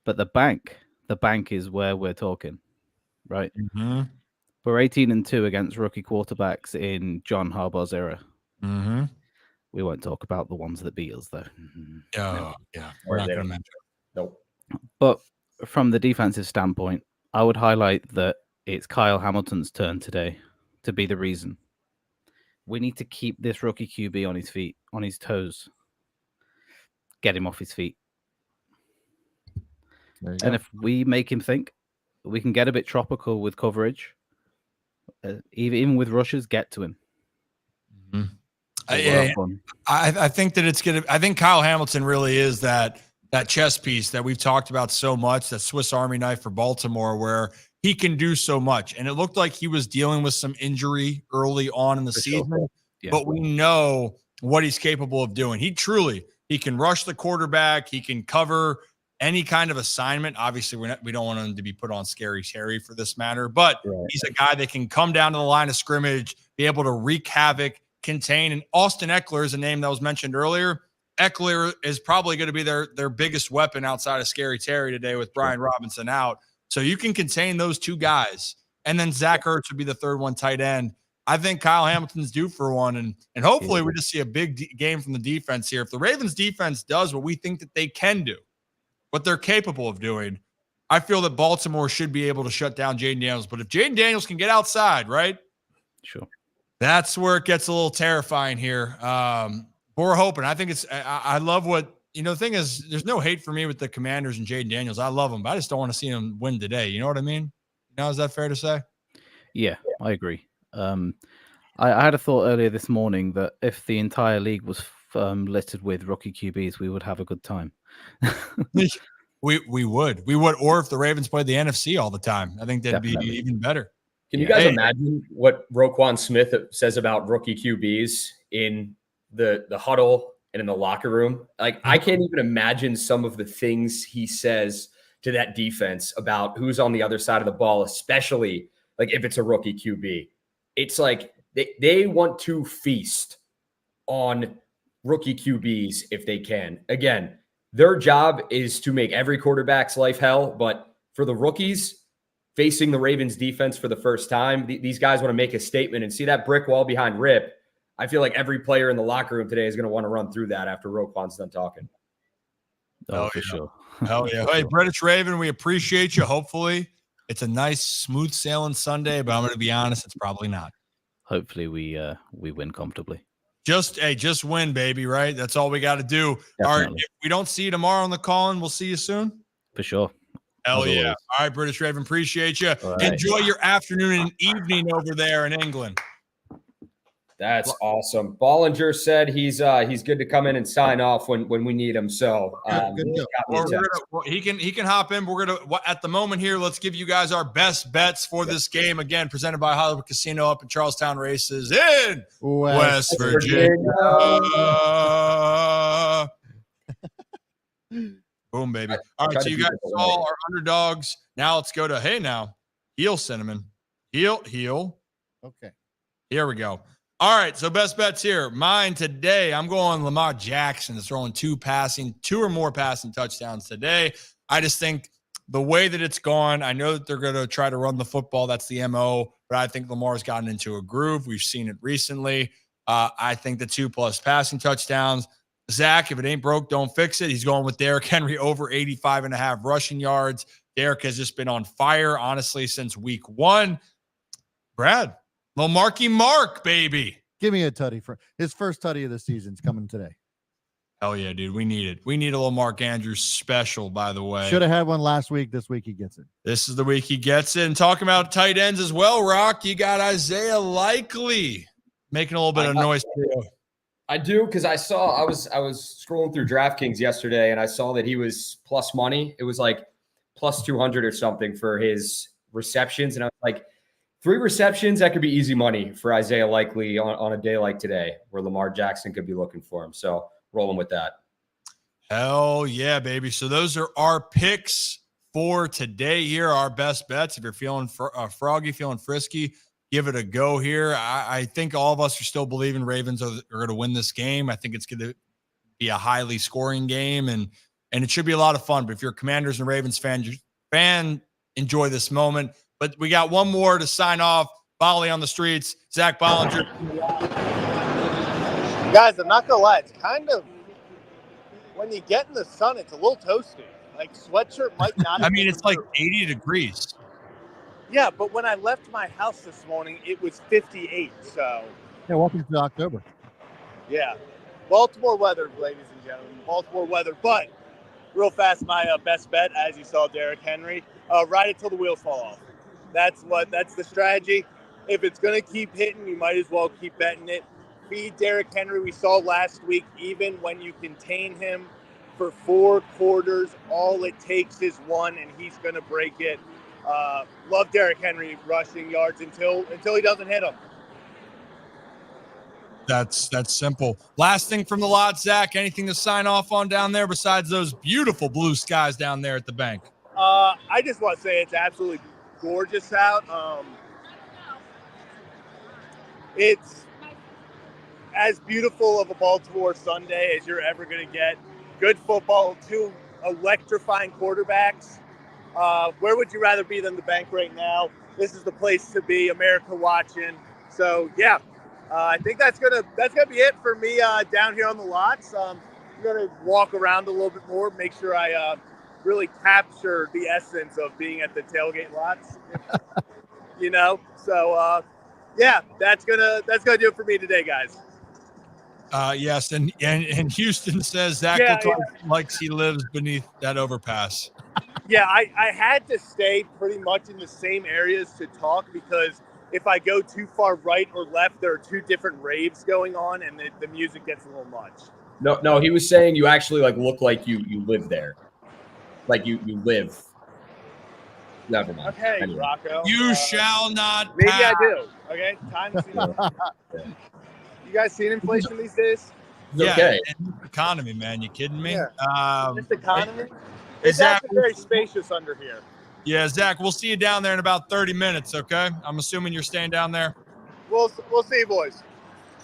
But the bank is where we're talking, right? Mm-hmm. We're 18-2 against rookie quarterbacks in John Harbaugh's era. Mm-hmm. We won't talk about the ones that beat us, though. Oh, yeah. We're not going to mention it. Nope. But from the defensive standpoint, I would highlight that it's Kyle Hamilton's turn today to be the reason. We need to keep this rookie QB on his feet, on his toes. Get him off his feet. And if we make him think, we can get a bit tropical with coverage. Even with rushes, get to him. Mm-hmm. I think that it's going to – I think Kyle Hamilton really is that chess piece that we've talked about so much, that Swiss Army knife for Baltimore, where he can do so much. And it looked like he was dealing with some injury early on in the season, but we know what he's capable of doing. He can rush the quarterback. He can cover any kind of assignment. Obviously, we don't want him to be put on scary Terry for this matter, but he's a guy that can come down to the line of scrimmage, be able to wreak havoc, contain. And Austin Eckler is a name that was mentioned earlier. Eckler is probably going to be their biggest weapon outside of Scary Terry today with Brian Robinson out. So you can contain those two guys. And then Zach Ertz would be the third one, tight end. I think Kyle Hamilton's due for one. And hopefully we just see a big game from the defense here. If the Ravens defense does what we think that they can do, what they're capable of doing, I feel that Baltimore should be able to shut down Jayden Daniels. But if Jayden Daniels can get outside, right? Sure. That's where it gets a little terrifying here. We're hoping. I think I love what, the thing is, there's no hate for me with the Commanders and Jayden Daniels. I love them, but I just don't want to see them win today. You know what I mean? Is that fair to say? Yeah, I agree. I had a thought earlier this morning that if the entire league was littered with rookie QBs, we would have a good time. we would. Or if the Ravens played the NFC all the time, I think that'd be even better. Can you guys imagine what Roquan Smith says about rookie QBs in the huddle and in the locker room? Like, I can't even imagine some of the things he says to that defense about who's on the other side of the ball, especially like if it's a rookie QB. It's like they want to feast on rookie QBs if they can. Again, their job is to make every quarterback's life hell, but for the rookies facing the Ravens defense for the first time, these guys want to make a statement and see that brick wall behind Rip. I feel like every player in the locker room today is going to want to run through that after Roquan's done talking. Oh, for sure. Hell yeah. Hey, British Raven, we appreciate you. Hopefully it's a nice, smooth sailing Sunday, but I'm going to be honest, it's probably not. Hopefully we win comfortably. Just win, baby, right? That's all we got to do. Definitely. All right, if we don't see you tomorrow on the call, and we'll see you soon. For sure. Hell yeah. All right, British Raven, appreciate you. Right. Enjoy your afternoon and evening over there in England. That's awesome. Bollinger said he's good to come in and sign off when we need him. So he can hop in. We're gonna at the moment here. Let's give you guys our best bets for this game. Again, presented by Hollywood Casino up in Charlestown Races in West Virginia. Boom, baby. All right, so you guys saw our underdogs. Now let's go to heel cinnamon, heel. Okay, here we go. All right, so best bets here. Mine today, I'm going Lamar Jackson is throwing two or more passing touchdowns today. I just think the way that it's gone, I know that they're going to try to run the football. That's the MO, but I think Lamar's gotten into a groove. We've seen it recently. I think the 2+ passing touchdowns. Zach, if it ain't broke, don't fix it. He's going with Derrick Henry over 85.5 rushing yards. Derrick has just been on fire, honestly, since week 1. Brad. Marky Mark, baby. Give me a tutty for his first tutty of the season's coming today. Hell yeah, dude. We need it. We need a little Mark Andrews special, by the way. Should have had one last week. This week he gets it. This is the week he gets it. And talking about tight ends as well, Rock, you got Isaiah Likely making a little bit of noise. I do, because I was scrolling through DraftKings yesterday and I saw that he was plus money. It was like plus 200 or something for his receptions. And I was like, 3 receptions, that could be easy money for Isaiah Likely on a day like today where Lamar Jackson could be looking for him. So rolling with that. Hell yeah, baby. So those are our picks for today here, our best bets. If you're feeling froggy, feeling frisky, give it a go here. I think all of us are still believing Ravens are going to win this game. I think it's going to be a highly scoring game, and it should be a lot of fun. But if you're a Commanders and Ravens fan, enjoy this moment. But we got one more to sign off. Bolly on the streets, Zach Bollinger. Guys, I'm not gonna lie, it's kind of, when you get in the sun, it's a little toasty. Like, sweatshirt might not. I mean, it's like 80 degrees. Yeah, but when I left my house this morning, it was 58. So yeah, welcome to October. Yeah, Baltimore weather, ladies and gentlemen, Baltimore weather. But real fast, my best bet, as you saw, Derrick Henry, ride it till the wheels fall off. That's the strategy. If it's gonna keep hitting, you might as well keep betting it. Feed Derrick Henry. We saw last week, even when you contain him for 4 quarters, all it takes is 1, and he's going to break it. Love Derrick Henry rushing yards until he doesn't hit them. That's simple. Last thing from the lot, Zach. Anything to sign off on down there besides those beautiful blue skies down there at the bank? I just want to say it's absolutely gorgeous out. It's as beautiful of a Baltimore Sunday as you're ever going to get. Good football, 2 electrifying quarterbacks. Where would you rather be than the bank right now? This is the place to be, America watching. So yeah, I think that's gonna be it for me down here on the lots. I'm gonna walk around a little bit more, make sure I really capture the essence of being at the tailgate lots. So yeah, that's gonna do it for me today, guys. Yes, and Houston says Zach likes he lives beneath that overpass. Yeah, I had to stay pretty much in the same areas to talk because if I go too far right or left, there are 2 different raves going on, and the music gets a little much. No, he was saying you actually look like you live there, like you live. Never mind. Okay, anyway. Rocco. You shall not. Maybe I do. Okay, time to see. You guys seeing inflation these days? Yeah, okay. Economy, man. You kidding me? Yeah. This economy? It's Zach, actually very spacious under here. Yeah, Zach, we'll see you down there in about 30 minutes, okay? I'm assuming you're staying down there. We'll see you, boys.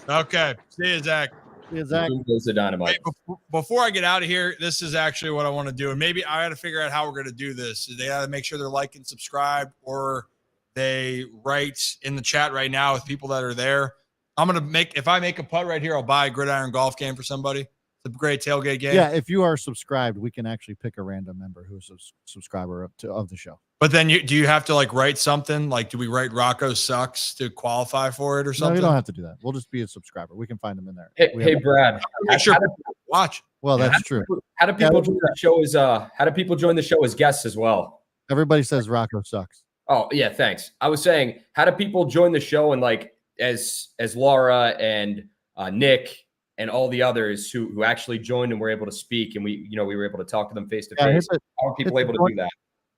Okay. See you, Zach. See you, Zach. The dynamite. Hey, before I get out of here, this is actually what I want to do. And maybe I got to figure out how we're going to do this. They got to make sure they're like and subscribe, or they write in the chat right now with people that are there. I'm going to if I make a putt right here, I'll buy a gridiron golf game for somebody. It's a great tailgate game. Yeah, if you are subscribed, we can actually pick a random member who's a subscriber of the show. But then do you have to write something? Do we write Rocco sucks to qualify for it or something? No, you don't have to do that. We'll just be a subscriber. We can find them in there. Hey Brad. Watch. Well, that's true. How do people join the show as how do people join the show as guests as well? Everybody says Rocco sucks. Oh, yeah, thanks. I was saying, how do people join the show and as Laura and Nick and all the others who actually joined and were able to speak, and we were able to talk to them face to face. How are people able to do that?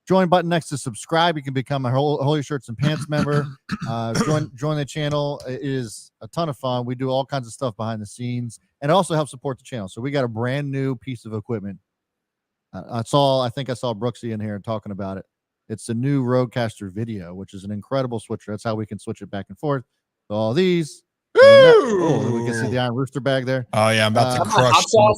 Join button next to subscribe. You can become a Holy Shirts and Pants member. Join the channel. It is a ton of fun. We do all kinds of stuff behind the scenes, and it also helps support the channel. So we got a brand new piece of equipment. I think I saw Brooksy in here talking about it. It's the new Rodecaster Video, which is an incredible switcher. That's how we can switch it back and forth. So all these. Oh, we can see the Iron Rooster bag there. Oh yeah, I'm about to crush hot sauce.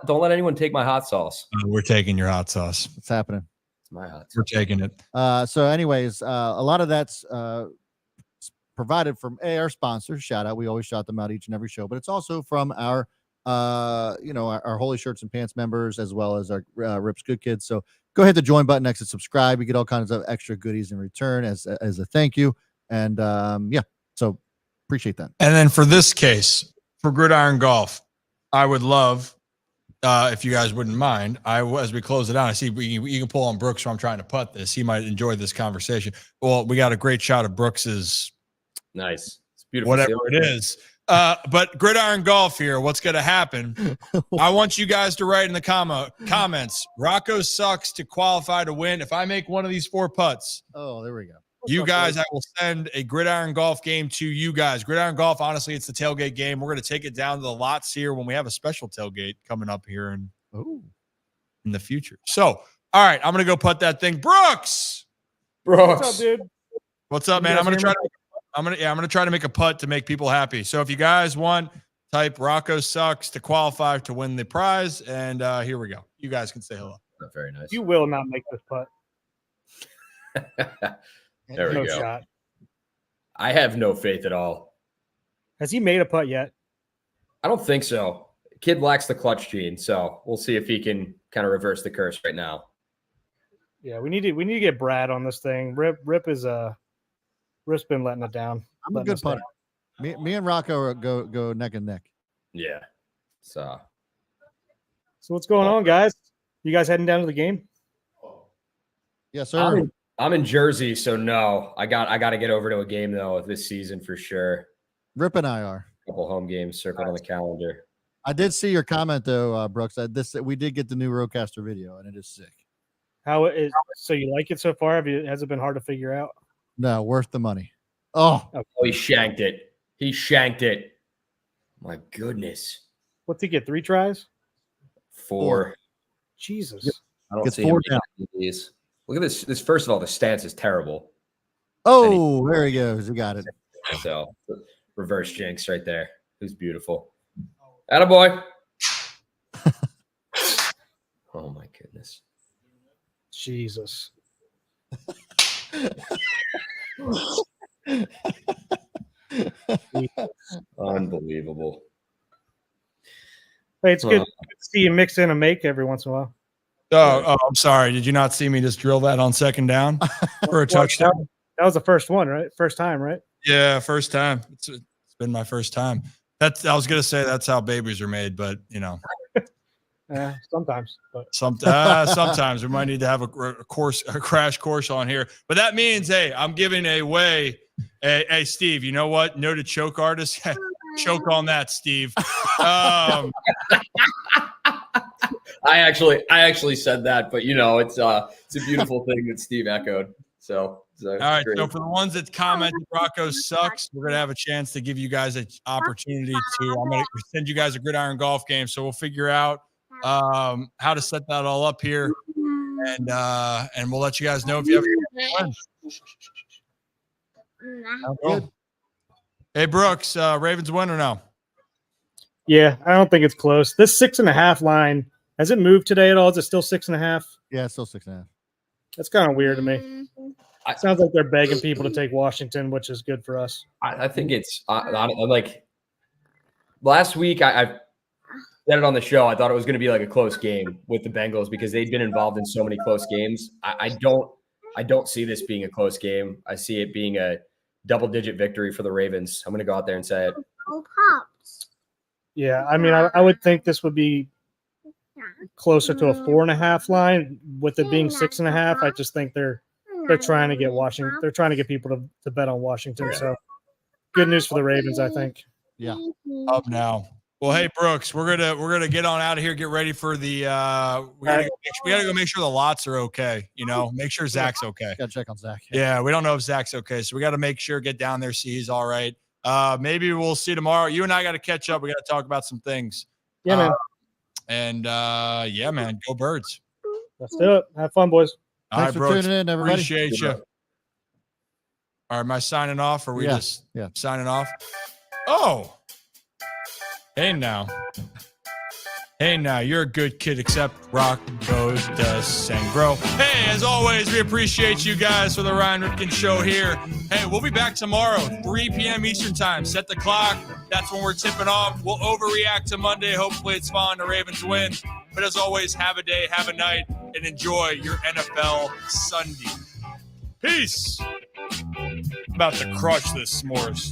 Don't let anyone take my hot sauce. We're taking your hot sauce. It's happening. It's my hot sauce. We're taking it. So anyways, a lot of that's provided from our sponsors. Shout out. We always shout them out each and every show, but it's also from our our Holy Shirts and Pants members, as well as our Rips Good Kids. So go hit the join button next to subscribe. You get all kinds of extra goodies in return as a thank you. And so Appreciate that. And then for this case, for Gridiron Golf, I would love, if you guys wouldn't mind, as we close it out, I see you can pull on Brooks while I'm trying to putt this. He might enjoy this conversation. Well, we got a great shot of Brooks's. Nice. It's beautiful. Whatever it is. But Gridiron Golf here, what's going to happen? I want you guys to write in the comments, Rocco sucks to qualify to win. If I make one of these 4 putts. Oh, there we go. You guys, I will send a Gridiron Golf game to you guys. Gridiron Golf, honestly, it's the tailgate game. We're going to take it down to the lots here when we have a special tailgate coming up here in the future. So, all right, I'm going to go putt that thing. Brooks. What's up, dude? What's up, man? I'm going to try to make a putt to make people happy. So if you guys want, type Rocco sucks to qualify to win the prize. And here we go. You guys can say hello. Not very nice. You will not make this putt. There we no go. Shot. I have no faith at all. Has he made a putt yet? I don't think so. Kid lacks the clutch gene, so we'll see if he can kind of reverse the curse right now. Yeah, we need to get Brad on this thing. Rip's been letting it down. I'm a good putter. Me and Rocco go neck and neck. Yeah. So what's going on, guys? You guys heading down to the game? Yes, sir. I'm in Jersey, so no. I got to get over to a game though this season for sure. Rip and I are. A couple home games circled on the calendar. I did see your comment though, Brooks. We did get the new Roadcaster video, and it is sick. How is so? You like it so far? Has it been hard to figure out? No, worth the money. Oh, he shanked it. He shanked it. My goodness. What's he get? 3 tries? 4. Jesus. I don't Gets see 4 him down. these. Look at this. This first of all, the stance is terrible. Oh, there he goes. He got it. So reverse jinx right there. It was beautiful. Attaboy. Oh my goodness. Jesus. Unbelievable. Hey, it's good to see you mix in a make every once in a while. Oh, I'm sorry. Did you not see me just drill that on second down for a touchdown? That was the first one, right? First time, right? Yeah, first time. It's been my first time. I was gonna say that's how babies are made, but you know. Sometimes. But. Sometimes we might need to have a crash course on here. But that means, hey, I'm giving away. Hey, Steve, you know what? Noted choke artist. Choke on that, Steve. I actually said that, but you know, it's a beautiful thing that Steve echoed. So all right. great. So for the ones that commented Rocco sucks, we're gonna have a chance to give you guys an opportunity to. I'm gonna send you guys a Gridiron Golf game, so we'll figure out how to set that all up here, and we'll let you guys know if you have. Cool. Hey Brooks, Ravens win or no? Yeah, I don't think it's close. This 6.5 line, has it moved today at all? Is it still 6.5? Yeah, it's still 6.5. That's kind of weird to me. It sounds like they're begging people to take Washington, which is good for us. I think it's like last week. I said it on the show. I thought it was going to be like a close game with the Bengals because they've been involved in so many close games. I don't see this being a close game. I see it being a double-digit victory for the Ravens. I'm going to go out there and say it. Yeah, I mean, I would think this would be closer to a 4.5 line. With it being 6.5, I just think they're trying to get Washington. They're trying to get people to bet on Washington. So good news for the Ravens, I think. Yeah. Up now. Well, hey Brooks, we're gonna get on out of here. Get ready for the. We gotta go make sure the lots are okay. You know, make sure Zach's okay. Gotta check on Zach. Yeah, we don't know if Zach's okay, so we got to make sure, get down there, see he's all right. Maybe we'll see tomorrow. You and I got to catch up. We got to talk about some things. Yeah, man. Yeah, man. Go Birds. Let's do it. Have fun, boys. Thanks for tuning in, everybody. Appreciate you. All right, am I signing off? Or are we just signing off? Oh. Hey now, you're a good kid, except Rock goes to sing, bro. Hey, as always, we appreciate you guys for the Ryan Ripken Show here. Hey, we'll be back tomorrow, 3 p.m. Eastern time. Set the clock. That's when we're tipping off. We'll overreact to Monday. Hopefully it's fun. The Ravens win. But as always, have a day, have a night, and enjoy your NFL Sunday. Peace. About to crush this s'mores.